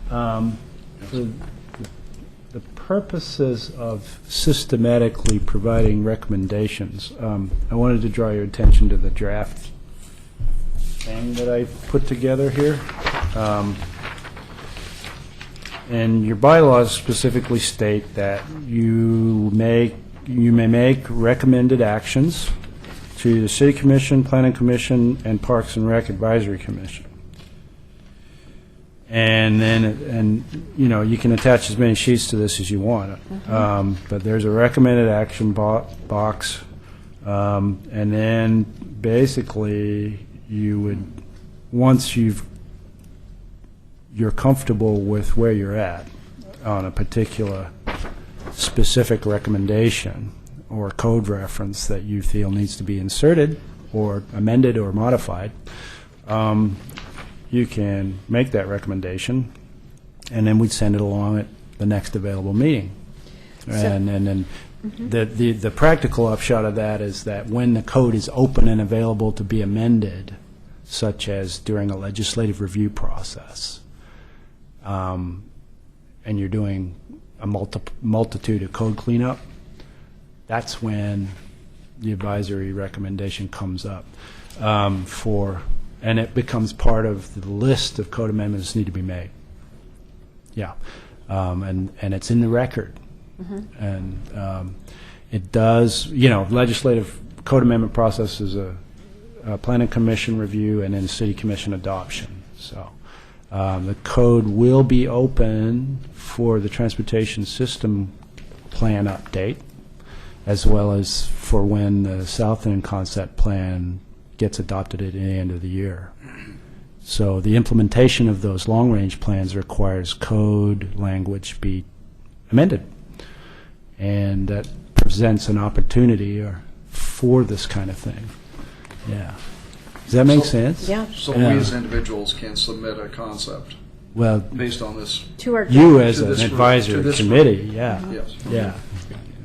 for the purposes of systematically providing recommendations, I wanted to draw your attention to the draft thing that I put together here. And your bylaws specifically state that you may make recommended actions to the City Commission, Planning Commission, and Parks and Rec Advisory Commission. And then, you can attach as many sheets to this as you want. But there's a recommended action box, and then basically you would, once you're comfortable with where you're at on a particular specific recommendation or code reference that you feel needs to be inserted or amended or modified, you can make that recommendation, and then we'd send it along at the next available meeting. And then the practical upshot of that is that when the code is open and available to be amended, such as during a legislative review process, and you're doing a multitude of code cleanup, that's when the advisory recommendation comes up and it becomes part of the list of code amendments that need to be made. Yeah, and it's in the record. And it does, legislative code amendment process is a planning commission review and then city commission adoption. So the code will be open for the transportation system plan update, as well as for when the South End concept plan gets adopted at the end of the year. So the implementation of those long-range plans requires code language be amended. And that presents an opportunity for this kind of thing. Yeah. Does that make sense? Yeah. So Yeah. we as individuals can submit a concept Well, based on this, To our you as To an this group, advisory to this group. committee, yeah. yes. Yeah.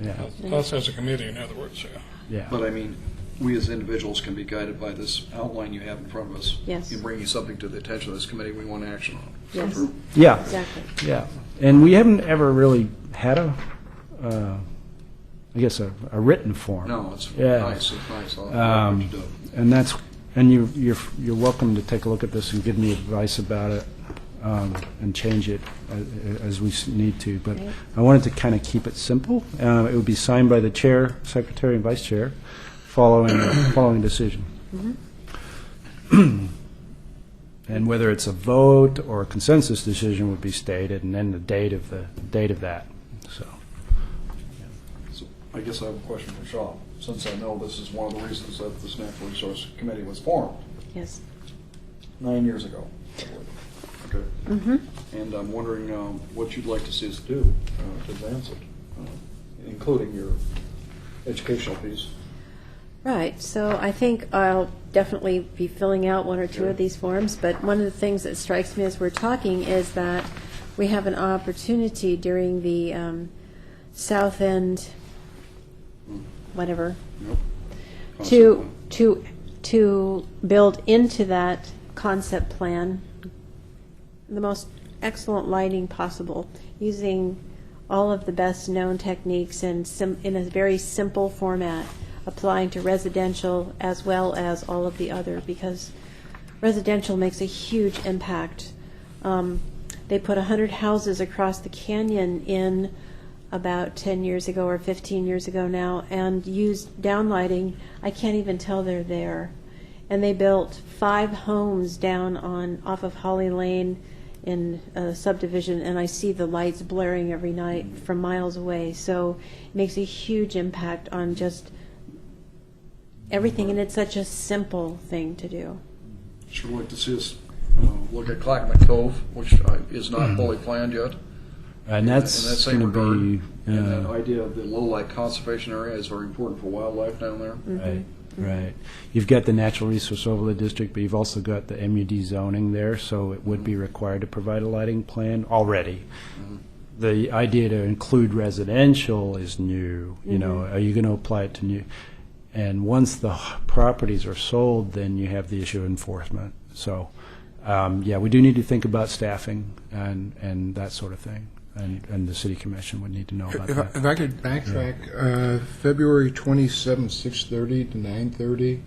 Yeah. Us as a committee, in other words, yeah. Yeah. But I mean, we as individuals can be guided by this outline you have in front of us. Yes. In bringing something to the attention of this committee we want action on. Yes. Yeah. Exactly. Yeah. And we haven't ever really had a written form. No, it's Yeah. nice, it's nice. I like what you do. And that's, and you're welcome to take a look at this and give me advice about it, and change it as we need to. But Right. I wanted to kind of keep it simple. It would be signed by the chair, secretary, and vice chair, following decision. And whether it's a vote or a consensus decision would be stated, and then the date of that. So. So I guess I have a question for Shaw, since I know this is one of the reasons that this Natural Resource Committee was formed Yes. 9 years ago. I believe. Okay. And I'm wondering what you'd like to see us do to advance it, including your educational piece. Right. So I think I'll definitely be filling out one or two of these forms, but one of the things that strikes me as we're talking is that we have an opportunity during the South End, whatever, Nope. to build into that concept plan the most excellent lighting possible, using all of the best known techniques and in a very simple format, applying to residential as well as all of the other, because residential makes a huge impact. They put 100 houses across the canyon in about 10 years ago or 15 years ago now, and used downlighting. I can't even tell they're there. and they built 5 homes down off of Holly Lane in a subdivision, and I see the lights blaring every night from miles away. So it makes a huge impact on just everything, and it's such a simple thing to do. Sure like to see us look at Clackamas Cove, which is not fully planned yet. And that's in that same going to regard, be, and that idea of the low light conservation area is very important for wildlife down there. right, right. You've got the Natural Resource Overlay District, but you've also got the MUD zoning there, so it would be required to provide a lighting plan already. The idea to include residential is new. You know, are you going to apply it to new? And once the properties are sold, then you have the issue of enforcement. So, yeah, we do need to think about staffing and that sort of thing. And the city commission would need to know about that. If I could backtrack, February 27th, 6:30 to 9:30,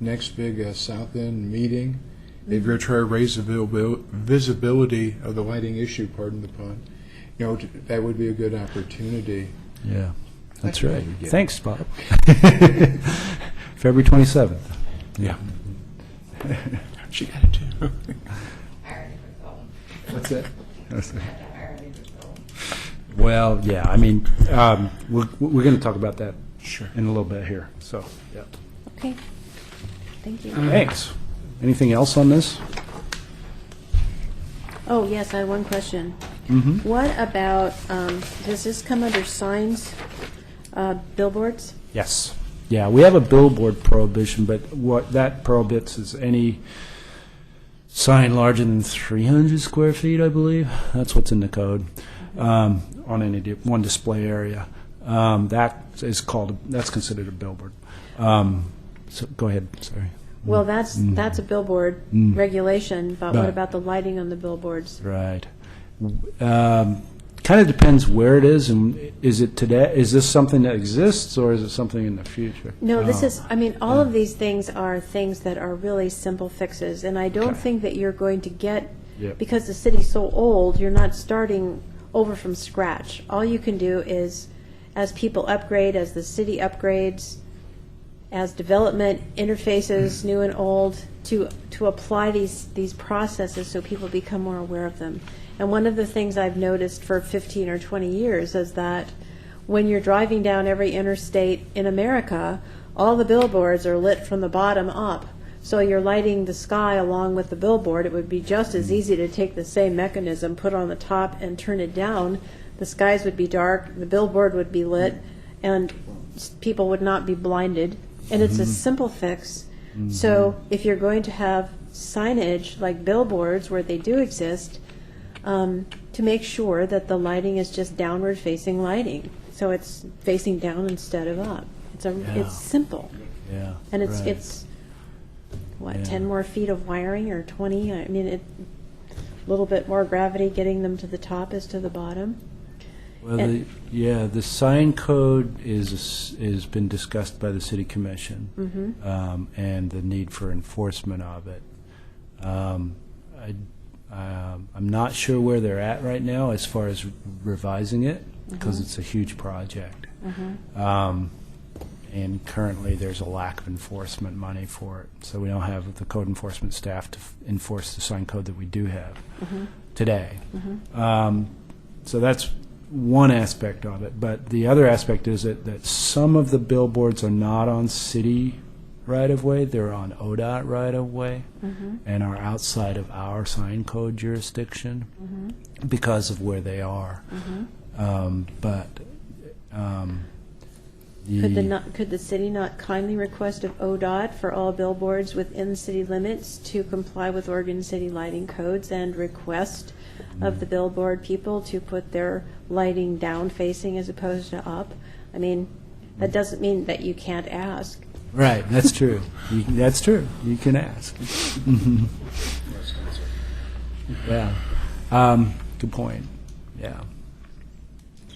next big South End meeting. If you're trying to raise the visibility of the lighting issue, pardon the pun, you know, that would be a good opportunity. Yeah, that's right. Thanks, Bob. February 27th. Yeah. She got it too. What's that? Well, yeah, I mean, we're going to talk about that in a little bit here. So, yeah. Okay. Thank you. Thanks. Anything else on this? Oh, yes, I have one question. What about, does this come under signs, billboards? Yes. Yeah, we have a billboard prohibition, but what that prohibits is any sign larger than 300 square feet, I believe. That's what's in the code, on any one display area. That's considered a billboard. So go ahead, sorry. Well, that's a billboard regulation, but what about the lighting on the billboards? Right. Kind of depends where it is, and is it today? Is this something that exists, or is it something in the future? No, this is, I mean, all of these things are things that are really simple fixes, and I don't think that you're going to get, because the city's so old, you're not starting over from scratch. All you can do is, as people upgrade, as the city upgrades, as development interfaces, new and old, to apply these processes so people become more aware of them. And one of the things I've noticed for 15 or 20 years is that when you're driving down every interstate in America, all the billboards are lit from the bottom up. So you're lighting the sky along with the billboard. It would be just as easy to take the same mechanism, put it on the top, and turn it down. The skies would be dark, the billboard would be lit, and people would not be blinded. And it's a simple fix. So if you're going to have signage like billboards where they do exist, to make sure that the lighting is just downward facing lighting. So it's facing down instead of up. It's simple. Yeah. And it's right. it's what, Yeah. 10 more feet of wiring or 20? I mean, a little bit more gravity getting them to the top as to the bottom. Well, And- the sign code is been discussed by the city commission, and the need for enforcement of it. I'm not sure where they're at right now as far as revising it, because it's a huge project. And currently, there's a lack of enforcement money for it, so we don't have the code enforcement staff to enforce the sign code that we do have today. So that's one aspect of it, but the other aspect is that some of the billboards are not on city right-of-way, they're on ODOT right-of-way, and are outside of our sign code jurisdiction because of where they are. Could the city not kindly request of ODOT for all billboards within city limits to comply with Oregon City lighting codes and request of the billboard people to put their lighting down facing as opposed to up? I mean, that doesn't mean that you can't ask. Right, that's true. That's true. You can ask. Yeah. Good point. Yeah.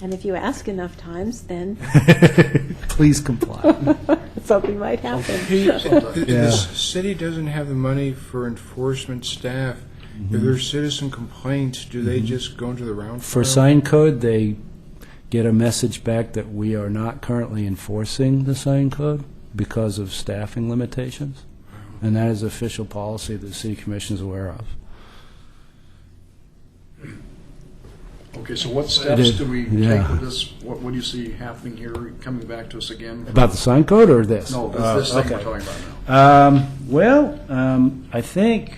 And if you ask enough times, then Please comply. something might happen. The city doesn't have the money for enforcement staff. If there's citizen complaints, do they just go into the round For file? sign code, they get a message back that we are not currently enforcing the sign code because of staffing limitations. And that is official policy that the city commission is aware of. Okay, so what It steps is, do we yeah. take with this? What do you see happening here, coming back to us again? About the sign code or this? No, this thing we're okay. talking about now. I think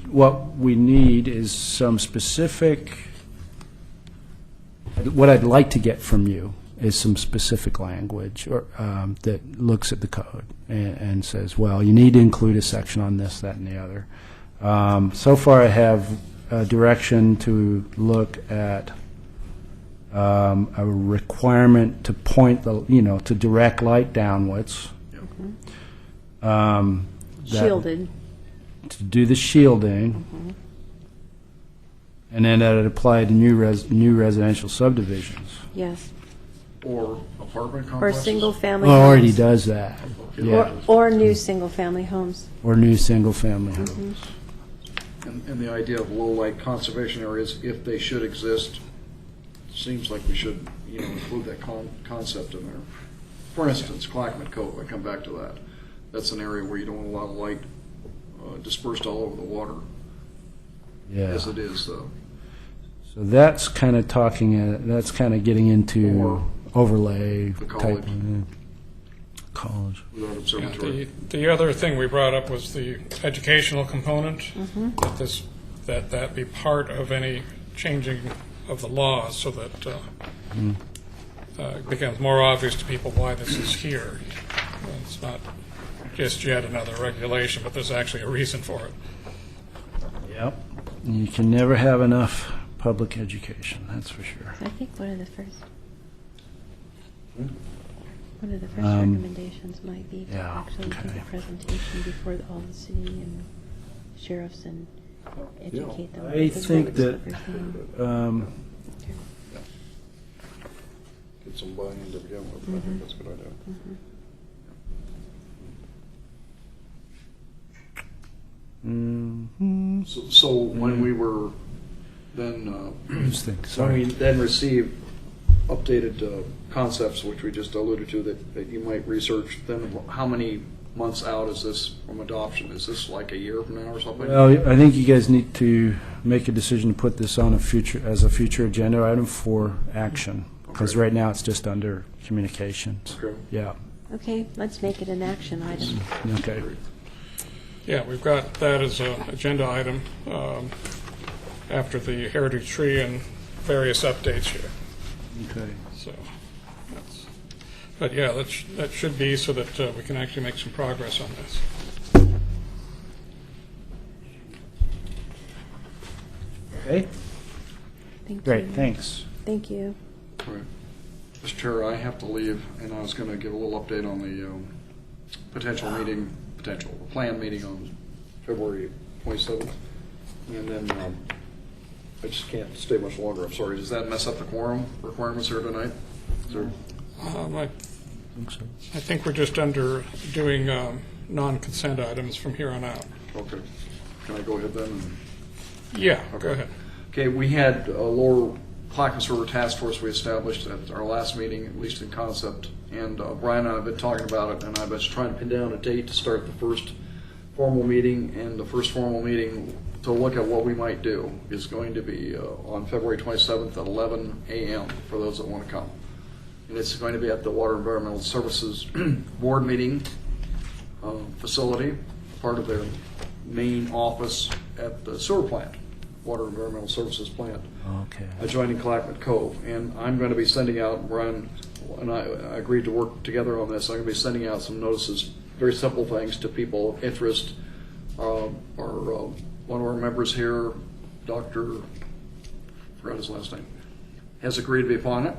what we need is some specific, what I'd like to get from you is some specific language or that looks at the code and says, well, you need to include a section on this, that, and the other. So far, I have a direction to look at a requirement to point to direct light downwards. That- Shielded. to do the shielding, and then that would apply to new residential subdivisions. Yes. Or apartment Or complexes? single-family Well, already homes. does that, yeah, Or new single-family homes. or new single-family homes. And the idea of low-light conservation areas, if they should exist, seems like we should, include that concept in there. For instance, Clackamas Cove, I come back to that. That's an area where you don't want a lot of light dispersed all over the water, Yeah, as so it is, that's kind of that's kind of getting into Or overlay the type. college. College. without Yeah, observatory. the other thing we brought up was the educational component, that be part of any changing of the laws so that it becomes more obvious to people why this is here. It's not just yet another regulation, but there's actually a reason for it. Yep. You can never have enough public education, that's for sure. I think one of the first Um, recommendations might be to yeah, actually give okay. a presentation before all the city and sheriffs and educate them. I because think what that, was everything. Get some buy-in to begin with, I think that's a good idea. So when we were then, Just think, when we sorry. then received updated concepts, which we just alluded to, that you might research, then how many months out is this from adoption? Is this like a year from now or something? Well, I think you guys need to make a decision to put this on as a future agenda item for action, because Okay. right now it's just under communications. Okay. Yeah, Okay, let's make it an action item. okay. Yeah, we've got that as an agenda item after the heritage tree and various updates here. Okay. So, but yeah, that should be so that we can actually make some progress on this. Okay, Thank great, you. thanks. Thank you. Right. Mr. Chair, I have to leave, and I was going to give a little update on the planned meeting on February 27th. And then I just can't stay much longer, I'm sorry. Does that mess up the quorum requirements here tonight? Is there- I think we're just under doing non-consent items from here on out. Okay. Can I go ahead then? Yeah, go ahead. Okay, we had a Lower Clackamas River Task Force we established at our last meeting, at least in concept. And Brian and I have been talking about it, and I was trying to pin down a date to start the first formal meeting. And the first formal meeting to look at what we might do is going to be on February 27th at 11 a.m. for those that want to come. And it's going to be at the Water Environmental Services Board meeting facility, part of their main office at the sewer plant, Water Environmental Services plant, Okay. adjoining Clackamas Cove. And I'm going to be sending out, Brian and I agreed to work together on this, I'm going to be sending out some notices, very simple things to people of interest. One of our members here, forgot his last name, has agreed to be upon it.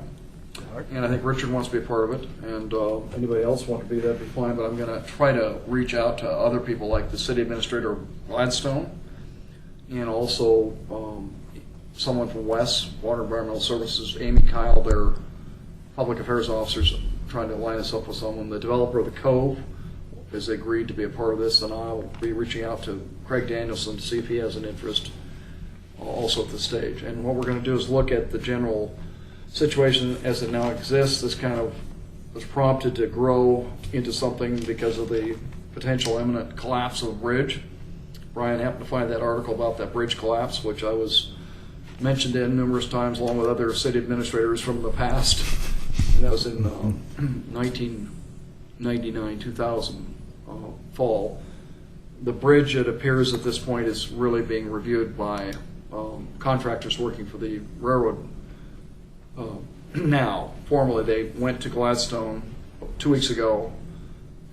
And I think Richard wants to be a part of it, and anybody else want to be, that'd be fine, but I'm going to try to reach out to other people like the city administrator Gladstone, and also someone from WES, Water Environmental Services, Amy Kyle, their public affairs officers, trying to line us up with someone. The developer of the Cove has agreed to be a part of this, and I'll be reaching out to Craig Danielson to see if he has an interest also at this stage. And what we're going to do is look at the general situation as it now exists. This kind of was prompted to grow into something because of the potential imminent collapse of a bridge. Brian happened to find that article about that bridge collapse, which I was mentioned in numerous times along with other city administrators from the past. And that was in 1999, 2000 fall. The bridge, it appears at this point, is really being reviewed by contractors working for the railroad now. Formally, they went to Gladstone 2 weeks ago,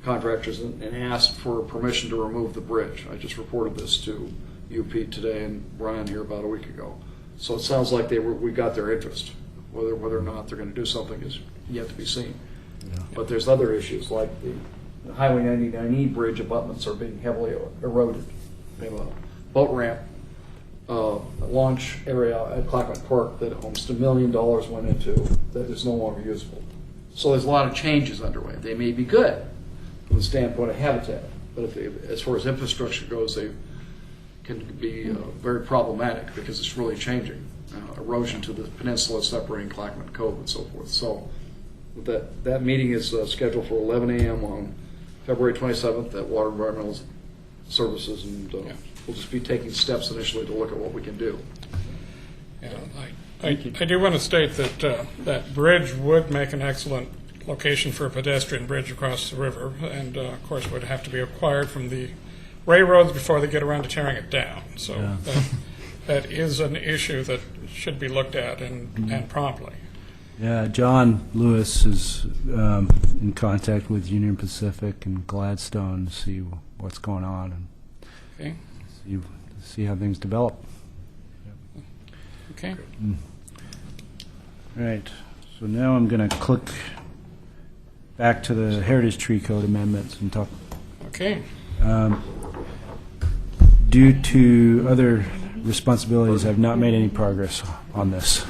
contractors, and asked for permission to remove the bridge. I just reported this to you, Pete, today, and Brian here about a week ago. So it sounds like we got their interest. Whether or not they're going to do something is yet to be seen. Yeah. But there's other issues like the Highway 99E bridge abutments are being heavily eroded. We have a boat ramp launch area at Clackett Park that almost $1 million went into that is no longer usable. So there's a lot of changes underway. They may be good from the standpoint of habitat, but as far as infrastructure goes, they can be very problematic because it's really changing. Erosion to the peninsula separating Clackett Cove and so forth. So that meeting is scheduled for 11 a.m. on February 27th at Water Environmental Services, and we'll just be taking steps initially to look at what we can do. Yeah, I do want to state that that bridge would make an excellent location for a pedestrian bridge across the river, and of course would have to be acquired from the railroads before they get around to tearing it down. So that is an issue that should be looked at and promptly. Yeah, John Lewis is in contact with Union Pacific and Gladstone to see what's going on and see how things develop. Okay. All right. So now I'm going to click back to the Heritage Tree Code amendments and talk. Okay. Due to other responsibilities, I've not made any progress on this.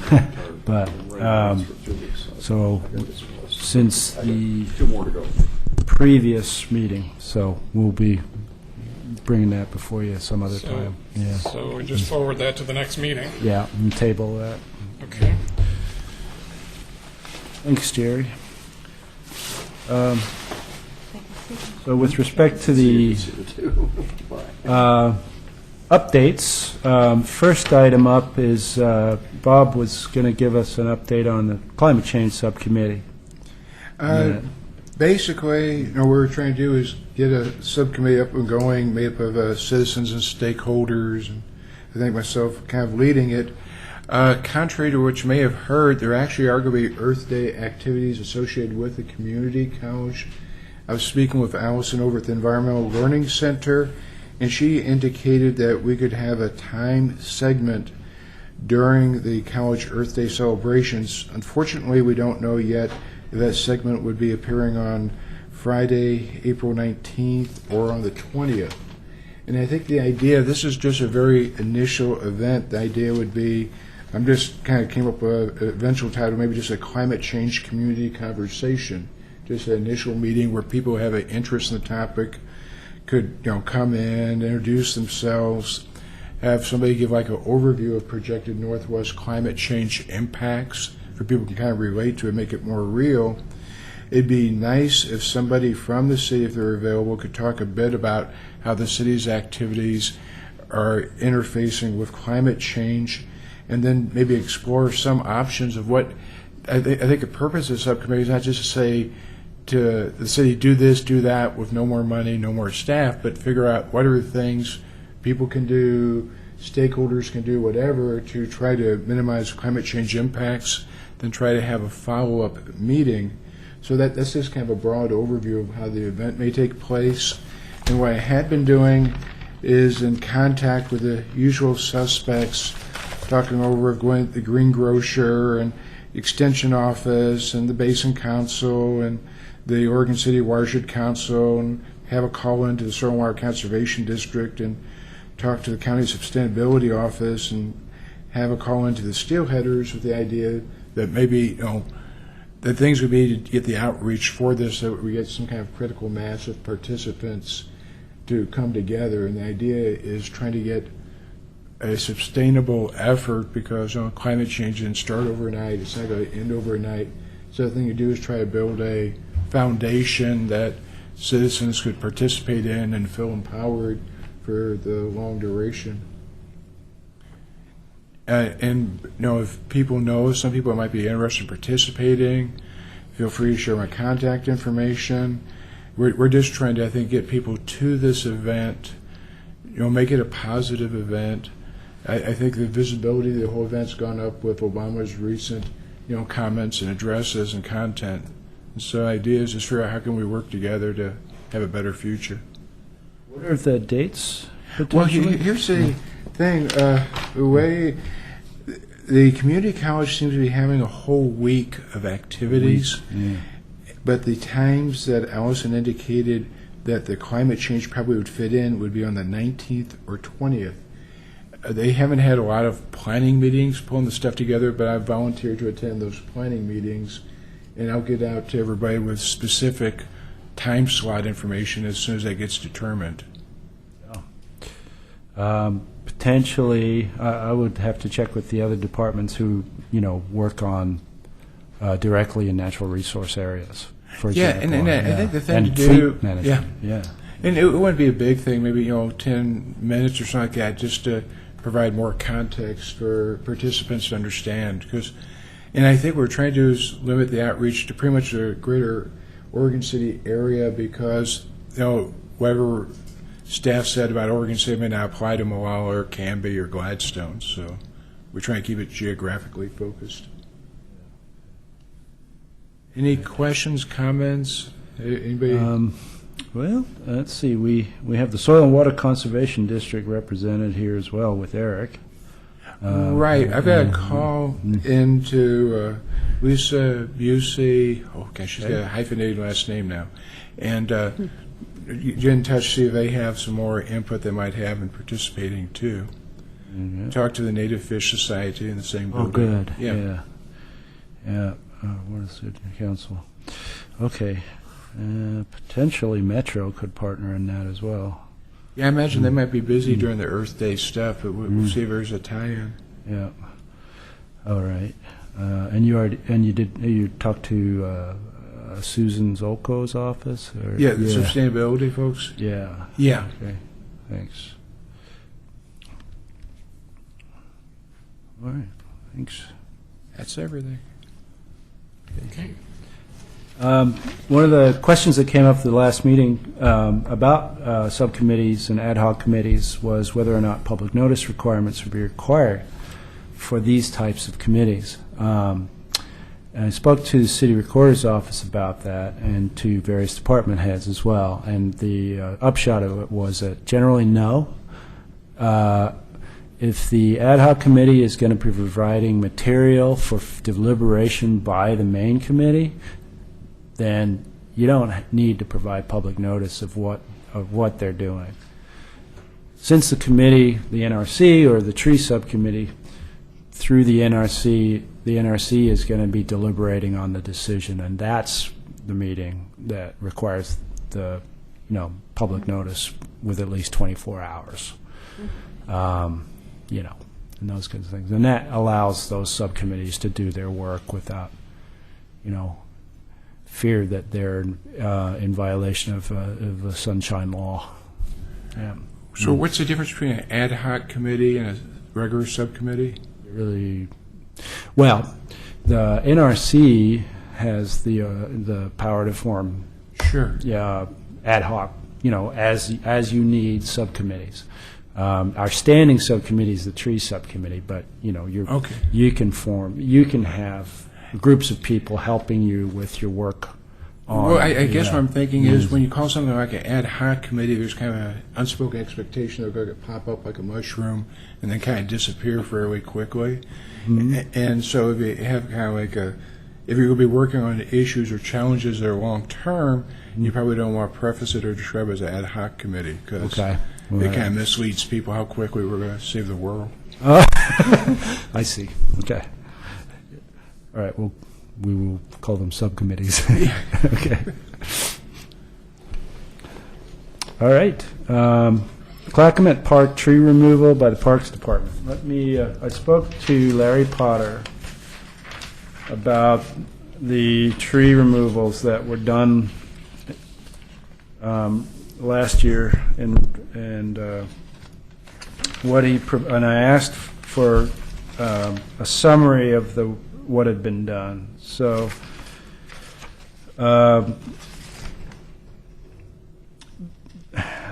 But so since the previous meeting, so we'll be bringing that before you some other time. Yeah. So we just forward that to the next meeting. Yeah, and table that. Okay. Thanks, Jerry. So with respect to the updates, first item up is Bob was going to give us an update on the climate change subcommittee. Basically, what we're trying to do is get a subcommittee up and going, made up of citizens and stakeholders, and I think myself kind of leading it. Contrary to what you may have heard, there actually are going to be Earth Day activities associated with the community college. I was speaking with Allison over at the Environmental Learning Center, and she indicated that we could have a time segment during the college Earth Day celebrations. Unfortunately, we don't know yet if that segment would be appearing on Friday, April 19th, or on the 20th. And I think the idea, this is just a very initial event. The idea would be, I'm just kind of came up with an eventual title, maybe just a climate change community conversation. Just an initial meeting where people have an interest in the topic could come in, introduce themselves, have somebody give like an overview of projected Northwest climate change impacts for people to kind of relate to it, make it more real. It'd be nice if somebody from the city, if they're available, could talk a bit about how the city's activities are interfacing with climate change, and then maybe explore some options of what I think the purpose of the subcommittee is not just to say to the city, do this, do that, with no more money, no more staff, but figure out what are the things people can do, stakeholders can do, whatever, to try to minimize climate change impacts, then try to have a follow-up meeting. So that's just kind of a broad overview of how the event may take place. And what I had been doing is in contact with the usual suspects, talking over going the greengrocer and extension office and the Basin Council and the Oregon City Watershed Council, and have a call into the Stormwater Conservation District and talk to the county sustainability office, and have a call into the steelheaders with the idea that maybe that things would be to get the outreach for this so that we get some kind of critical mass of participants to come together. And the idea is trying to get a sustainable effort, because climate change didn't start overnight. It's not going to end overnight. So the thing to do is try to build a foundation that citizens could participate in and feel empowered for the long duration. And you know, if people know, some people might be interested in participating, feel free to share my contact information. We're just trying to, I think, get people to this event, you know, make it a positive event. I think the visibility of the whole event's gone up with Obama's recent, you know, comments and addresses and content. And so the idea is just figure out how can we work together to have a better future. What are the dates? Well, potentially? here's the thing. The way the community college seems to be having a whole week of activities, Yeah. but the times that Allison indicated that the climate change probably would fit in would be on the 19th or 20th. They haven't had a lot of planning meetings, pulling the stuff together, but I've volunteered to attend those planning meetings, and I'll get out to everybody with specific time slot information as soon as that gets determined. Potentially, I would have to check with the other departments who, you know, work on directly in natural resource areas. For Yeah, example, and I think the thing and to do- fleet management. Yeah. And it wouldn't be a big thing, maybe, you know, 10 minutes or something like that, just to provide more context for participants to understand. And I think what we're trying to do is limit the outreach to pretty much the greater Oregon City area because, you know, whatever staff said about Oregon City may not apply to Molalla or Canby or Gladstone. So we're trying to keep it geographically focused. Any questions, comments? Anybody? Well, let's see. We have the Soil and Water Conservation District represented here as well with Eric. Right. I've got a call into Lisa Busey. Oh, gosh, she's got a hyphenated last name now. And you get in touch, see if they have some more input they might have in participating, too. Talk to the Native Fish Society in the same Oh, building. good. Yeah. Yeah. What is it? Council. Okay. Potentially Metro could partner in that as well. Yeah, I imagine they might be busy during the Earth Day stuff, but we'll see if there's a tie-in. Yeah. All right. And you talked to Susan Zolko's office? Or? Yeah, the sustainability folks? Yeah. Yeah. Okay. Thanks. All right. Thanks. That's everything. Okay. One of the questions that came up at the last meeting about subcommittees and ad hoc committees was whether or not public notice requirements would be required for these types of committees. And I spoke to the city recorder's office about that and to various department heads as well. And the upshot of it was that generally no. If the ad hoc committee is going to be providing material for deliberation by the main committee, then you don't need to provide public notice of what they're doing. Since the committee, the NRC or the tree subcommittee, through the NRC is going to be deliberating on the decision, and that's the meeting that requires the public notice with at least 24 hours. And those kinds of things. And that allows those subcommittees to do their work without, fear that they're in violation of the Sunshine Law. Yeah. So what's the difference between an ad hoc committee and a regular subcommittee? Really, well, the NRC has the power to form Sure. ad hoc, as you need subcommittees. Our standing subcommittee is the tree subcommittee, but Okay. you can have groups of people helping you with your work. Well, I guess what I'm thinking is when you call something like an ad hoc committee, there's kind of an unspoken expectation they're going to pop up like a mushroom and then kind of disappear fairly quickly. And so if you have kind of like if you're going to be working on issues or challenges that are long term, you probably don't want to preface it or describe it as an ad hoc committee because Okay. it kind of misleads people how quickly we're going to save the world. I see. Okay. All right. Well, we will call them subcommittees. Okay. All right. Clackamas Park tree removal by the Parks Department. I spoke to Larry Potter about the tree removals that were done last year, and and I asked for a summary of what had been done. So,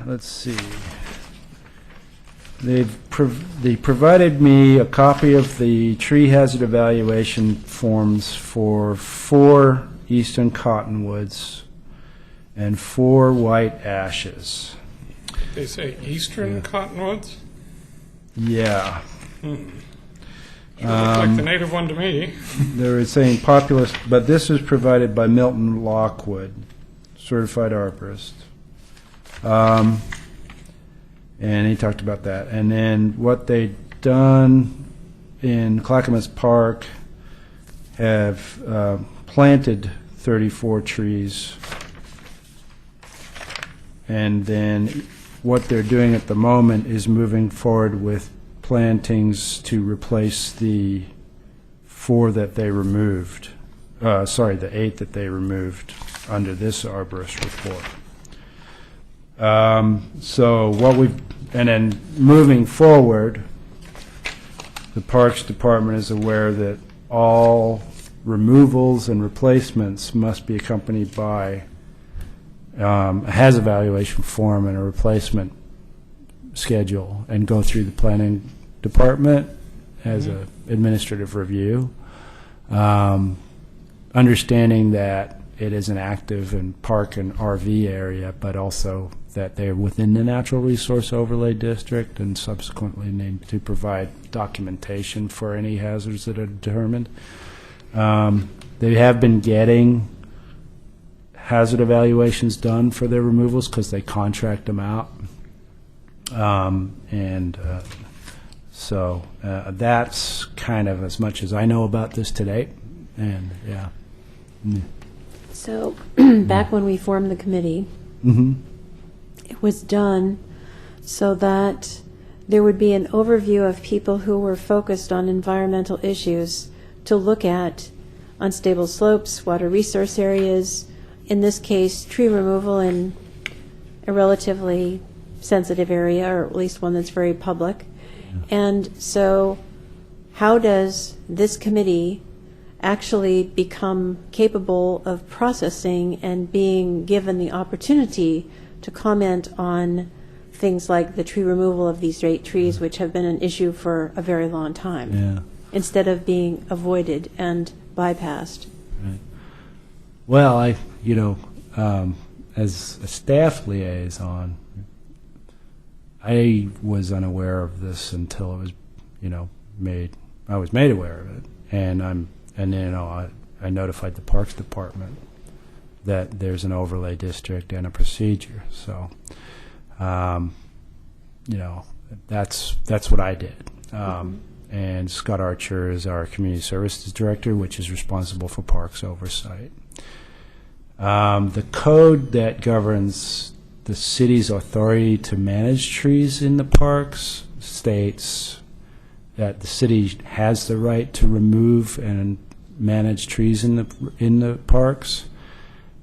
let's see. They provided me a copy of the tree hazard evaluation forms for 4 eastern cottonwoods and 4 white ashes. They say eastern cottonwoods? Yeah. Sure looks like the native one to me. They were saying populous, but this was provided by Milton Lockwood, certified arborist. And he talked about that. And then what they'd done in Clackamas Park have planted 34 trees. And then what they're doing at the moment is moving forward with plantings to replace the 4 that they removed. The 8 that they removed under this arborist report. And then moving forward, the Parks Department is aware that all removals and replacements must be accompanied by a hazard evaluation form and a replacement schedule, and go through the planning department as an administrative review. Understanding that it is an active and park and RV area, but also that they're within the natural resource overlay district, and subsequently need to provide documentation for any hazards that are determined. They have been getting hazard evaluations done for their removals because they contract them out. So that's kind of as much as I know about this to date. And yeah. So, back when we formed the committee, it was done so that there would be an overview of people who were focused on environmental issues to look at unstable slopes, water resource areas, in this case, tree removal in a relatively sensitive area, or at least one that's very public. And so how does this committee actually become capable of processing and being given the opportunity to comment on things like the tree removal of these 8 trees, which have been an issue for a very long time, Yeah. instead of being avoided and bypassed? Right. Well, as a staff liaison, I was unaware of this until it was, made. I was made aware of it, and I notified the Parks Department that there's an overlay district and a procedure. So, that's what I did. And Scott Archer is our community services director, which is responsible for parks oversight. The code that governs the city's authority to manage trees in the parks states that the city has the right to remove and manage trees in the parks.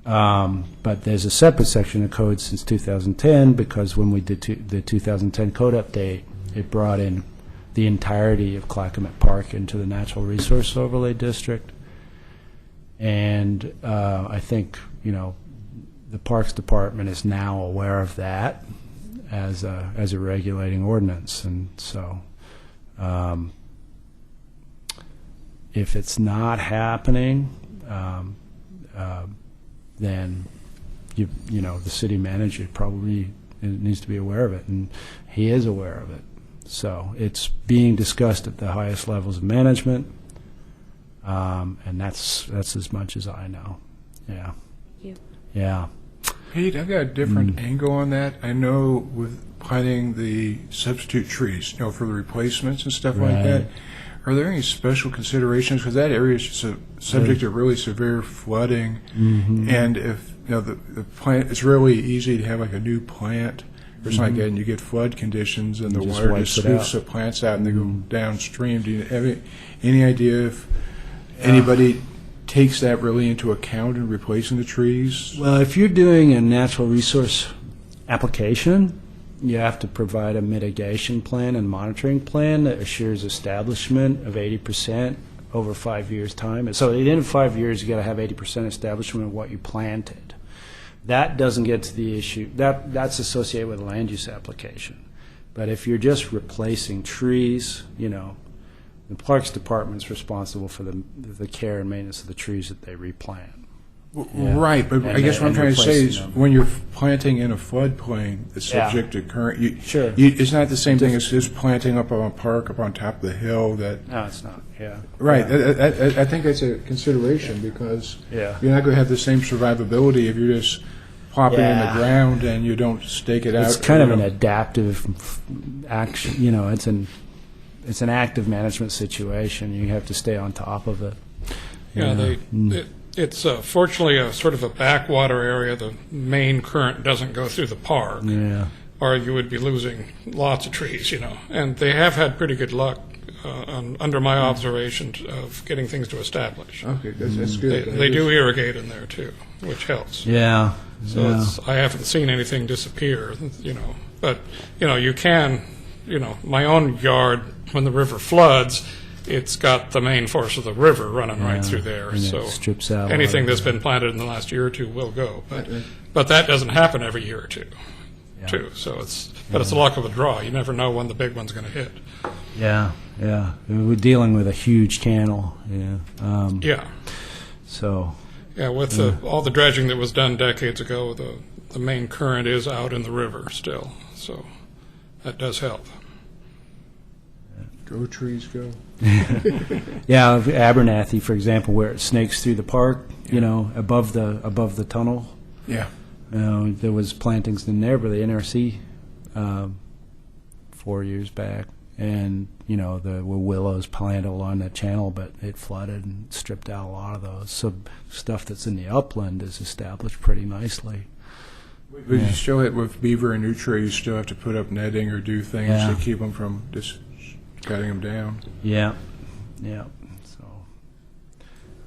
But there's a separate section of code since 2010, because when we did the 2010 code update, it brought in the entirety of Clackamas Park into the Natural Resource Overlay District. And I think, the Parks Department is now aware of that as a regulating ordinance. And so if it's not happening, then the city manager probably needs to be aware of it, and he is aware of it. So it's being discussed at the highest levels of management, and that's as much as I know. Yeah. Thank you. Yeah. Pete, I've got a different angle on that. I know with planting the substitute trees, for the replacements and stuff like that, Right. are there any special considerations? Because that area is just subject to really severe flooding, and if the plant, it's really easy to have like a new plant or something like that, and you get flood conditions, and the It just water wipes just it scoofs out. the plants out, and they go downstream. Do you have any idea if anybody takes that really into account in replacing the trees? Well, if you're doing a natural resource application, you have to provide a mitigation plan and monitoring plan that assures establishment of 80% over 5 years' time. So at the end of 5 years, you got to have 80% establishment of what you planted. That doesn't get to the issue. That's associated with a land use application. But if you're just replacing trees, you know, the Parks Department's responsible for the care and maintenance of the trees that they replant. Yeah. Right, but I And guess what I'm and trying to say replacing is, them. when you're planting in a floodplain that's Yeah. subject to current, Sure. it's not the same thing as just planting up on a park up on top of the hill that, No, it's not. Yeah. right, Yeah. I think that's a consideration, because Yeah. you're not going to have the same survivability if you're just plopping in Yeah. the ground and you don't stake it out. It's kind of you an know. adaptive action. You know, it's an active management situation. You have to stay on top of it. Yeah, it's fortunately a sort of a backwater area. The main current doesn't go through the park, Yeah. or you would be losing lots of trees, you know. And they have had pretty good luck, under my observation, of getting things to establish. Okay, that's They, good. they do irrigate in there too, which helps. Yeah. So yeah. I haven't seen anything disappear, you know. But, you know, you can, you know, my own yard, when the river floods, it's got the main force of the river running right Yeah, through there. and it So strips out a lot anything of that's it. been planted in the last year or two will go. But that doesn't happen every year or two, Yeah. too. So it's the luck of the draw. You never know when the big one's going to hit. Yeah. Yeah. We're dealing with a huge channel. Yeah. Yeah. So. Yeah, with all the dredging that was done decades ago, the main current is out in the river still. So that does help. Go trees, go. Yeah, Abernathy, for example, where it snakes through the park, you know, above the tunnel. Yeah. There was plantings in there by the NRC 4 years back, and you know there were willows planted along that channel, but it flooded and stripped out a lot of those. So stuff that's in the upland is established pretty nicely. But you still, with beaver and nutria, you still have to put up netting or do things Yeah. to keep them from just cutting them down. Yeah, yeah. So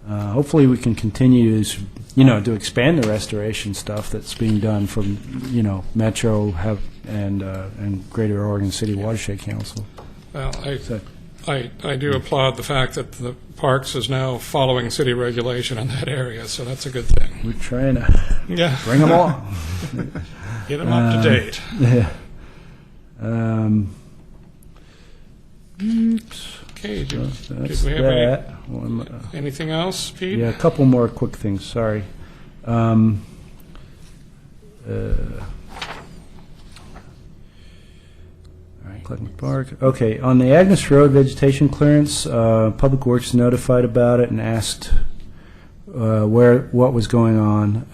hopefully we can continue to, you know, to expand the restoration stuff that's being done from, you know, Metro and Greater Oregon City Watershed Council. Well, So, I do applaud the fact that the Parks is now following city regulation in that area, so that's a good thing. we're trying to Yeah, bring them along. get them up to date. Yeah. Okay, did That's we have that. One, anything else, Pete? yeah, a couple more quick things. Sorry. Pleasant Park. Okay, on the Agnes Road vegetation clearance, Public Works notified about it and asked what was going on.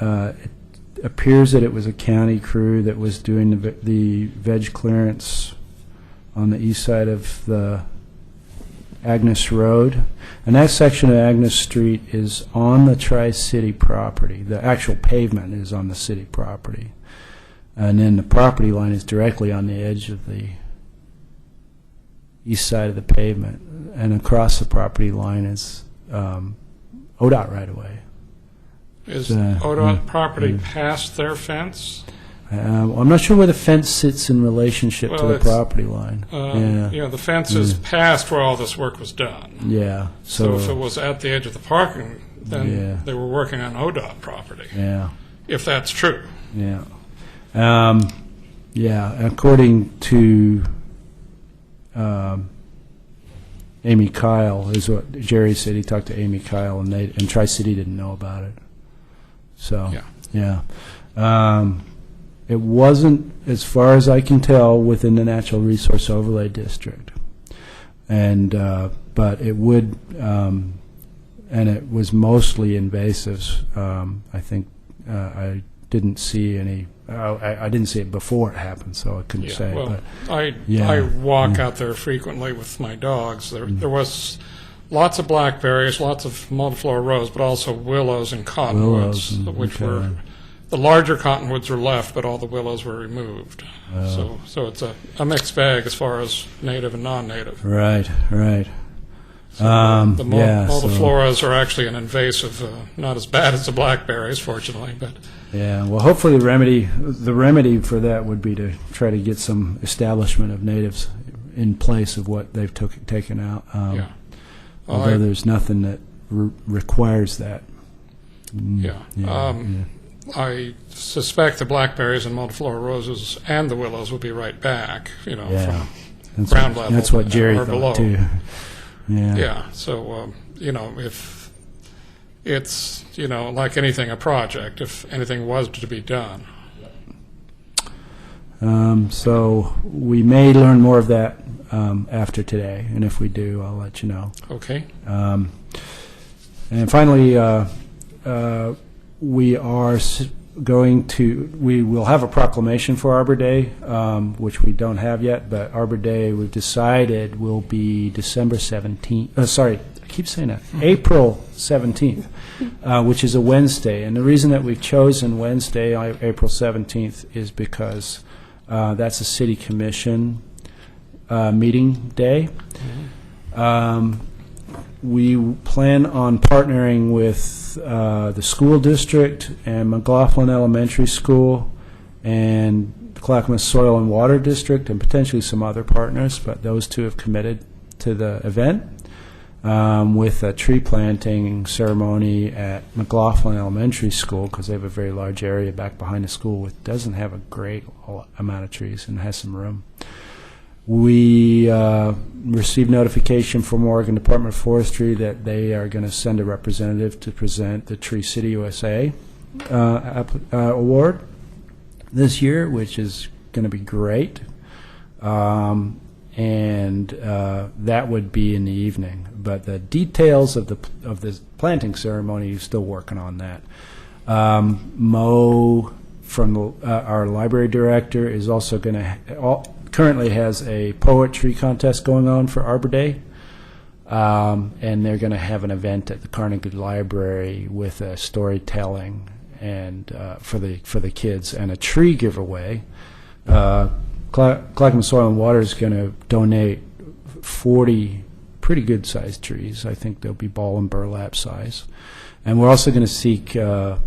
It appears that it was a county crew that was doing the veg clearance on the east side of the Agnes Road. And that section of Agnes Street is on the Tri-City property. The actual pavement is on the city property. And then the property line is directly on the edge of the east side of the pavement. And across the property line is ODOT right-of-way. Is Uh, ODOT property past their fence? I'm not sure where the fence sits in relationship to Well, the it's, property line. Yeah. You know, the fence is past where all this work was done. Yeah. So if it was at the edge of the parking, then Yeah. they were working on ODOT property, Yeah. if that's true. Yeah. Yeah, according to Amy Kyle, is what Jerry said. He talked to Amy Kyle, and Tri-City didn't know about it. So, Yeah. it wasn't, as far as I can tell, within the Natural Resource Overlay District. And, but it would, and it was mostly invasives. I think I didn't see any. I didn't see it before it happened, so I couldn't Yeah, say. well, But I walk out there frequently with my dogs. There was lots of blackberries, lots of multiflora rose, but also willows and cottonwoods, Willows, which okay. were the larger cottonwoods were left, but all the willows were removed. So it's a mixed bag as far as native and non-native. right. The yeah, so- multifloras are actually an invasive, not as bad as the blackberries, fortunately, but Yeah, well, hopefully the remedy for that would be to try to get some establishment of natives in place of what they've taken out. yeah. Although there's nothing that requires that. Yeah. I suspect the blackberries and multiflora roses and the willows will be right back, Yeah, from ground level. that's what Jerry or thought below. too. Yeah. Yeah, so, if it's, like anything, a project, if anything was to be done. So we may learn more of that after today, and if we do, I'll let you know. Okay? And finally, we will have a proclamation for Arbor Day, which we don't have yet, but Arbor Day, we've decided, will be December 17th. Sorry, I keep saying that. April 17th, which is a Wednesday. And the reason that we've chosen Wednesday, April 17th, is because that's a city commission meeting day. We plan on partnering with the school district and McLaughlin Elementary School and the Clackamas Soil and Water District and potentially some other partners, but those two have committed to the event with a tree planting ceremony at McLaughlin Elementary School because they have a very large area back behind the school which doesn't have a great amount of trees and has some room. We received notification from Oregon Department of Forestry that they are going to send a representative to present the Tree City USA award this year, which is going to be great. And that would be in the evening. But the details of the planting ceremony, you're still working on that. Mo from our library director is also going to currently has a poetry contest going on for Arbor Day, and they're going to have an event at the Carnegie Library with a storytelling and for the kids and a tree giveaway. Clackamas Soil and Water is going to donate 40 pretty good sized trees. I think they'll be ball and burlap size, and we're also going to seek the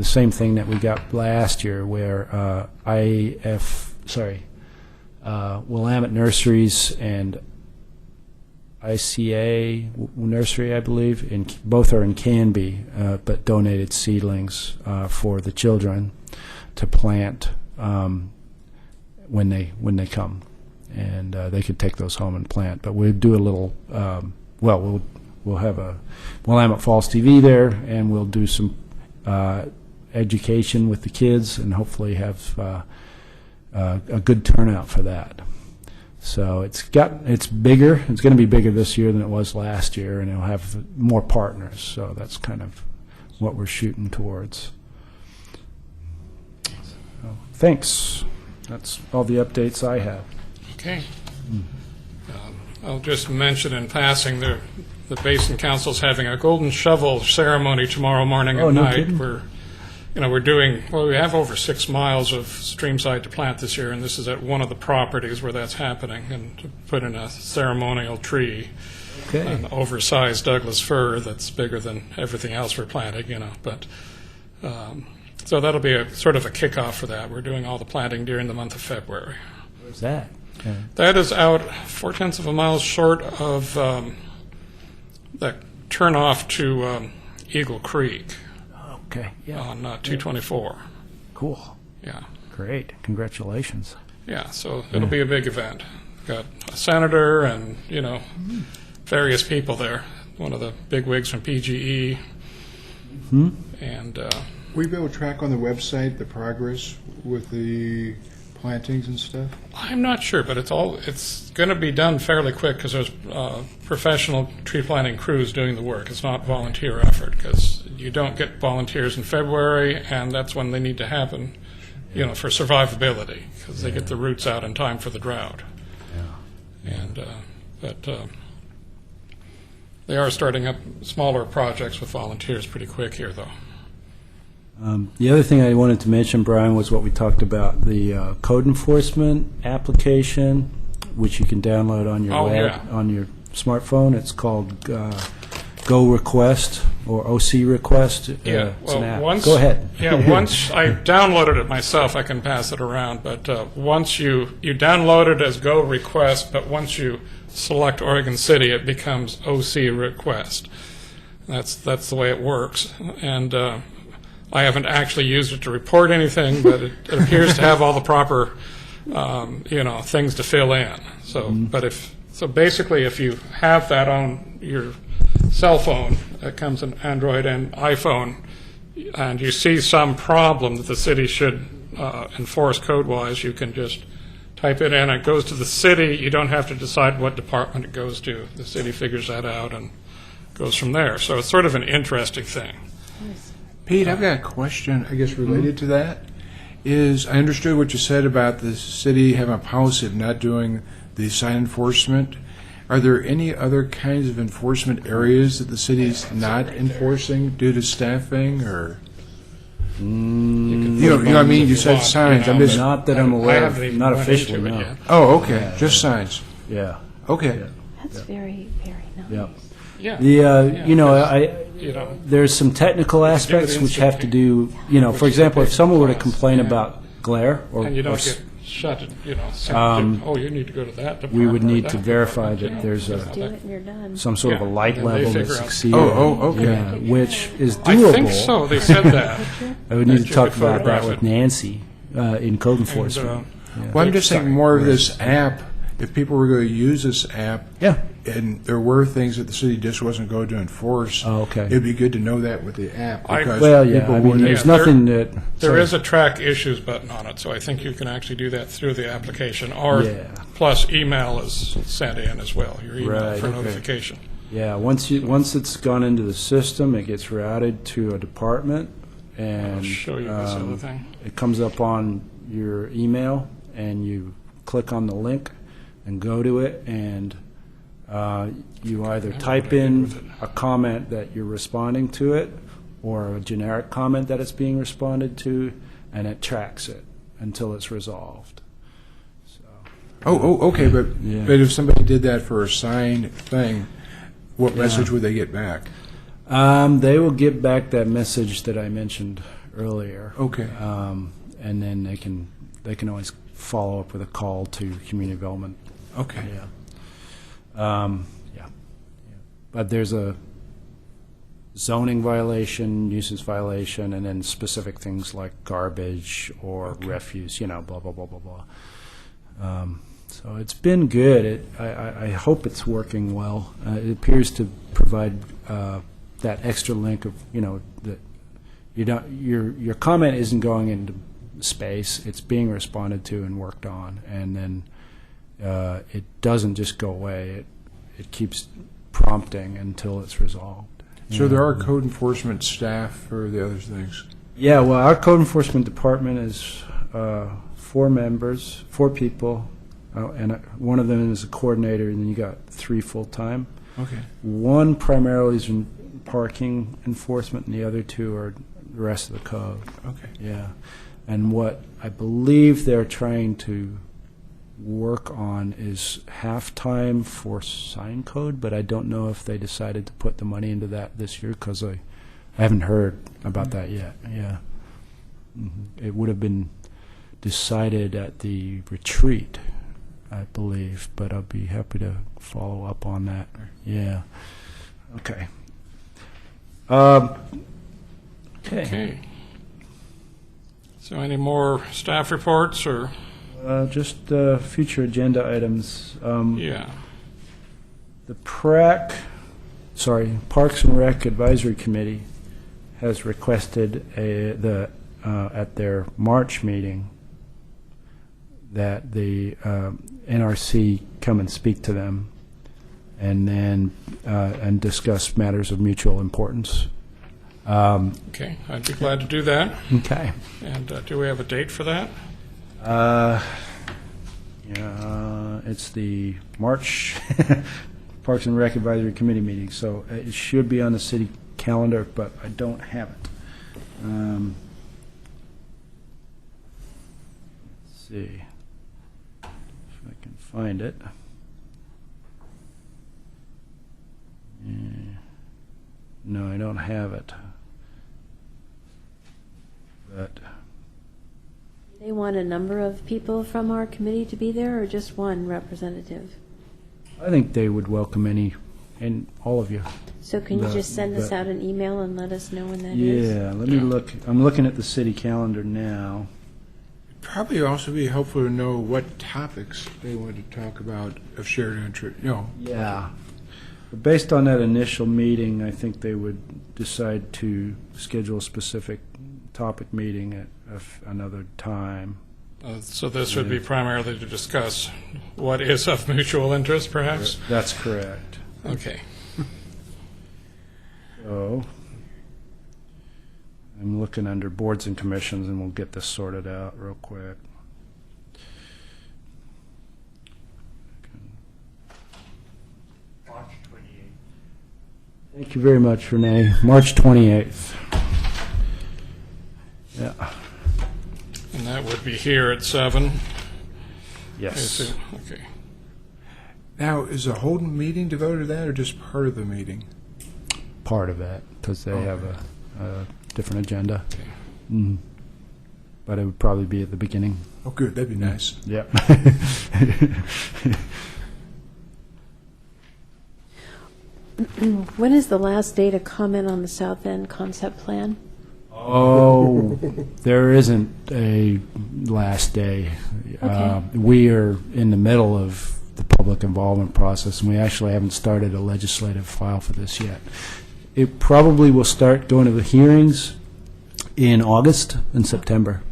same thing that we got last year, where Willamette Nurseries and ICA Nursery, I believe, both are in Canby, but donated seedlings for the children to plant when they come, and they could take those home and plant. But we'll do a little. We'll have a Willamette Falls TV there, and we'll do some education with the kids, and hopefully have a good turnout for that. So it's bigger. It's going to be bigger this year than it was last year, and it'll have more partners. So that's kind of what we're shooting towards. So, thanks. That's all the updates I have. Okay. I'll just mention in passing the Basin Council's having a golden shovel ceremony tomorrow morning Oh, at no night. kidding. We have over 6 miles of streamside to plant this year, and this is at one of the properties where that's happening, and to put in a ceremonial tree, Okay. an oversized Douglas fir that's bigger than everything else we're planting, but so that'll be a sort of a kickoff for that. We're doing all the planting during the month of February. Where's that? Okay. That is out 0.4 of a mile short of that turnoff to Eagle Creek Okay. Yeah. on 224. Cool. Yeah. Great. Congratulations. Yeah, so it'll be a big event. Got a senator and, various people there. One of the big wigs from PGE. And Will you be able to track on the website the progress with the plantings and stuff? I'm not sure, but it's going to be done fairly quick because there's professional tree planting crews doing the work. It's not volunteer effort because you don't get volunteers in February, and that's when they need to happen, for survivability because they get the roots out in time for the drought. And but they are starting up smaller projects with volunteers pretty quick here, though. The other thing I wanted to mention, Brian, was what we talked about, the code enforcement application, which you can download on your Oh, web, yeah. on your smartphone. It's called Go Request or OC Request. Yeah, It's an well, app. once... Go ahead. Yeah, once I downloaded it myself, I can pass it around, but once you download it as Go Request, but once you select Oregon City, it becomes OC Request. That's the way it works, and I haven't actually used it to report anything, but it appears to have all the proper, things to fill in. So, basically, if you have that on your cell phone, it comes in Android and iPhone, and you see some problem that the city should enforce code-wise, you can just type it in. It goes to the city. You don't have to decide what department it goes to. The city figures that out and goes from there. So it's sort of an interesting thing. Pete, I've got a question, I guess, related to that. I understood what you said about the city having a policy of not doing the sign enforcement. Are there any other kinds of enforcement areas that the city's not enforcing due to staffing, or? You know what I mean? You said signs. I'm just. Not that I'm I aware haven't of, even not run officially, into it no. yet. Oh, okay, just signs. Yeah. Okay. That's very, very nice. Yeah. Yeah. The there's some technical aspects which have to do, for example, if someone were to complain about glare or And you don't get shut, you need to go to that department. we would or need that to verify that there's Do a it and you're done. some sort of a Yeah, light and they level figure that's out- exceeded. Okay. Yeah, which is I doable. think so. They said that. I would need That to you talk could about that photograph with it. Nancy in code And, enforcement. Well, I'm just thinking more of this app. If people were going to use this app, Yeah. and there were things that the city just wasn't going to enforce, Oh, okay. it'd be good to know that with the app. Because Well, yeah. people I mean, wouldn't- there's Yeah, nothing that There is a track issues button on it, so I think you can actually do that through the application, or Yeah. plus email is sent in as well, your email Right, for okay. notification. Yeah, once it's gone into the system, it gets routed to a department, and I'll show you this other thing. it comes up on your email, and you click on the link and go to it, and you either type in a comment that you're responding to it, or a generic comment that it's being responded to, and it tracks it until it's resolved. Okay, but Yeah. if somebody did that for a sign thing, what message would they get back? They will get back that message that I mentioned earlier. Okay. And then they can always follow up with a call to community development. Okay. Yeah. But there's a zoning violation, nuisance violation, and then specific things like garbage or refuse, blah, blah, blah, blah, blah. So it's been good. I hope it's working well. It appears to provide that extra link of, that you don't, your comment isn't going into space. It's being responded to and worked on, and then it doesn't just go away. It keeps prompting until it's resolved. So there are code enforcement staff for the other things. Yeah, well, our code enforcement department is 4 members, 4 people, and one of them is a coordinator, and then you got 3 full-time. Okay. One primarily is in parking enforcement, and the other 2 are the rest of the code. Okay. Yeah. And what I believe they're trying to work on is half-time for sign code, but I don't know if they decided to put the money into that this year, because I haven't heard about that yet. Yeah. It would have been decided at the retreat, I believe, but I'll be happy to follow up on that. Yeah. Okay. Okay. So any more staff reports, or, Just future agenda items. yeah. The Parks and Rec Advisory Committee has requested at their March meeting that the NRC come and speak to them, and then and discuss matters of mutual importance. Okay, I'd be glad to do that. Okay. And do we have a date for that? It's the March Parks and Rec Advisory Committee meeting, so it should be on the city calendar, but I don't have it. Let's see if I can find it. No, I don't have it. But They want a number of people from our committee to be there, or just one representative? I think they would welcome and all of you. So can you The- just send us the- out an email and let us know when that is? Yeah, let me look. I'm looking at the city calendar now. Probably also be helpful to know what topics they want to talk about of shared interest, Yeah. But based on that initial meeting, I think they would decide to schedule a specific topic meeting at another time. So this would be primarily to discuss what is of mutual interest, perhaps? That's correct. Okay. So I'm looking under boards and commissions, and we'll get this sorted out real quick. March 28th. Thank you very much, Renee. March 28th. Yeah. And that would be here at 7? I Yes. assume. Okay. Now, is a Holden meeting devoted to that, or just part of the meeting? Part of that, because they have a different agenda. Okay. Mhm. But it would probably be at the beginning. Oh, good, that'd be nice. Yep. When is the last day to comment on the South End concept plan? Oh, there isn't a last day. Okay. We are in the middle of the public involvement process, and we actually haven't started a legislative file for this yet. It probably will start going to the hearings in August and September.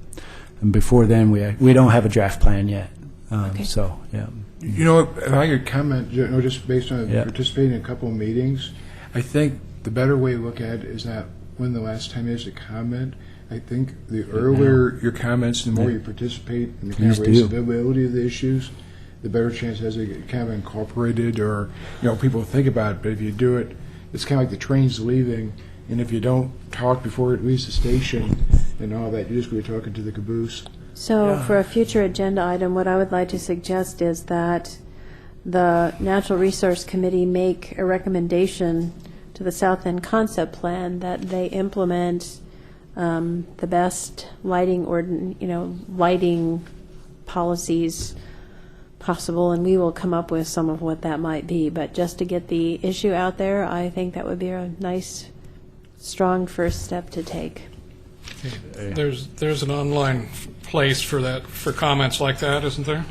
And before then, we don't have a draft plan yet. Okay. So, yeah. You know, if I could comment, just based on Yeah. participating in a couple of meetings, I think the better way to look at it is not when the last time is to comment. I think the earlier your comments, the more Yeah. you participate in the kind of Please do. raisability of the issues, the better chance it has to get kind of incorporated, or, people think about it. But if you do it, it's kind of like the train's leaving, and if you don't talk before it leaves the station and all that, you're just going to be talking to the caboose. So for a future agenda item, what I would like to suggest is that the Natural Resource Committee make a recommendation to the South End Concept Plan that they implement the best lighting lighting policies possible, and we will come up with some of what that might be. But just to get the issue out there, I think that would be a nice, strong first step to take. There's an online place for comments like that, isn't there?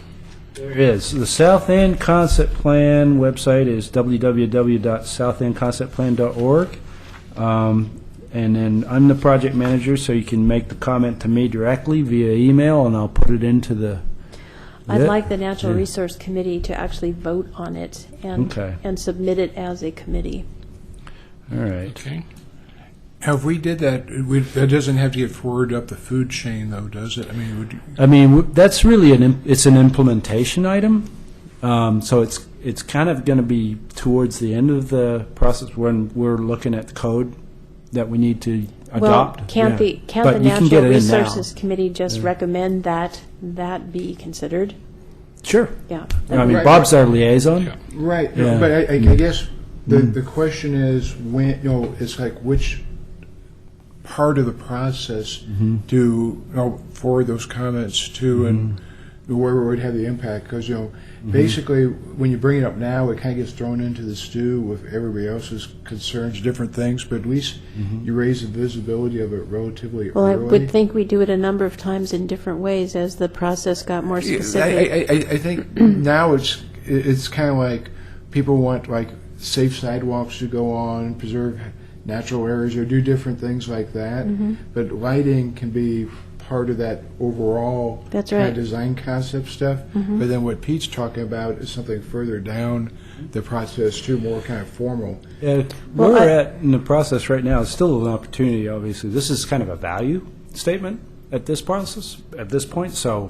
There is. The South End Concept Plan website is www.southendconceptplan.org. And then I'm the project manager, so you can make the comment to me directly via email, and I'll put it into the... I'd like the Natural Yeah. Resource Committee to actually vote on it and Okay. and submit it as a committee. All right. Okay. Now, if we did that, that doesn't have to get forwarded up the food chain, though, does it? I mean, would you, That's really it's an implementation item. So it's kind of going to be towards the end of the process when we're looking at the code that we need to adopt. Well, can't Yeah. the But you can get Natural it in now. Resources Committee just recommend that be considered? Sure. Yeah. I mean, Right, Bob's our liaison. Yeah. right, Yeah. but I guess the question is when, it's like which part of the process to forward those comments to and where it would have the impact. Because, basically, when you bring it up now, it kind of gets thrown into the stew with everybody else's concerns, different things, but at least you raise the visibility of it relatively Well, I early. would think we do it a number of times in different ways as the process got more specific. I think now it's kind of like people want like safe sidewalks to go on, preserve natural areas, or do different things like that. But lighting can be part of that overall That's kind right. of design concept stuff. But then what Pete's talking about is something further down the process too, more kind of formal. Yeah, Well, where we're I- at in the process right now is still an opportunity, obviously. This is kind of a value statement at this point. So,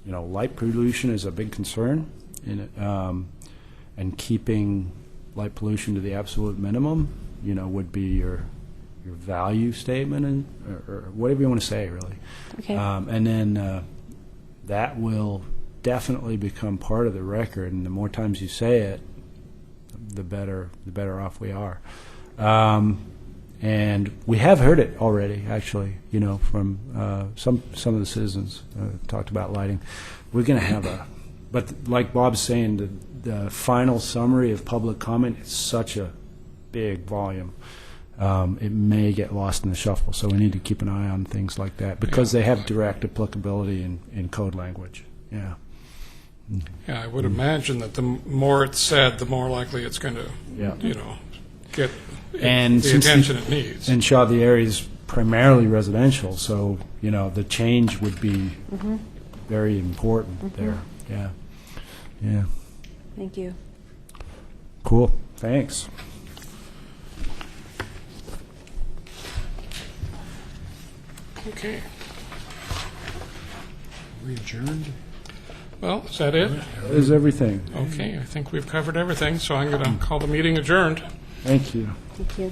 light pollution is a big concern, and keeping light pollution to the absolute minimum, would be your value statement, and or whatever you want to say, really. Okay. And then that will definitely become part of the record, and the more times you say it, the better off we are. And we have heard it already, actually, from some of the citizens talked about lighting. We're going to have but like Bob's saying, the final summary of public comment is such a big volume. It may get lost in the shuffle, so we need to keep an eye on things like that because they have direct applicability in code language. Yeah. Yeah, I would imagine that the more it's said, the more likely it's going to, Yeah. get And the since attention it needs. And Shaw, the area is primarily residential, so, the change would be very important there. Yeah. Yeah. Thank you. Cool. Thanks. Okay. We adjourned? Well, is that it? That is everything. Okay, I think we've covered everything, so I'm going to call the meeting adjourned. Thank you. Thank you.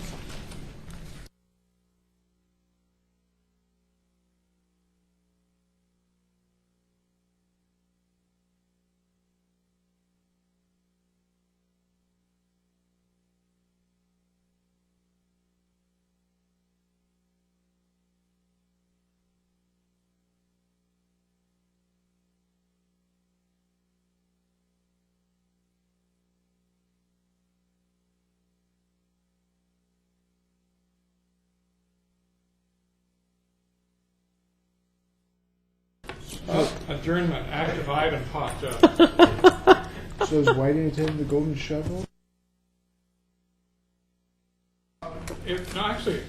Adjournment, active item popped up. So is Whiting attending the Golden Shovel? No, actually,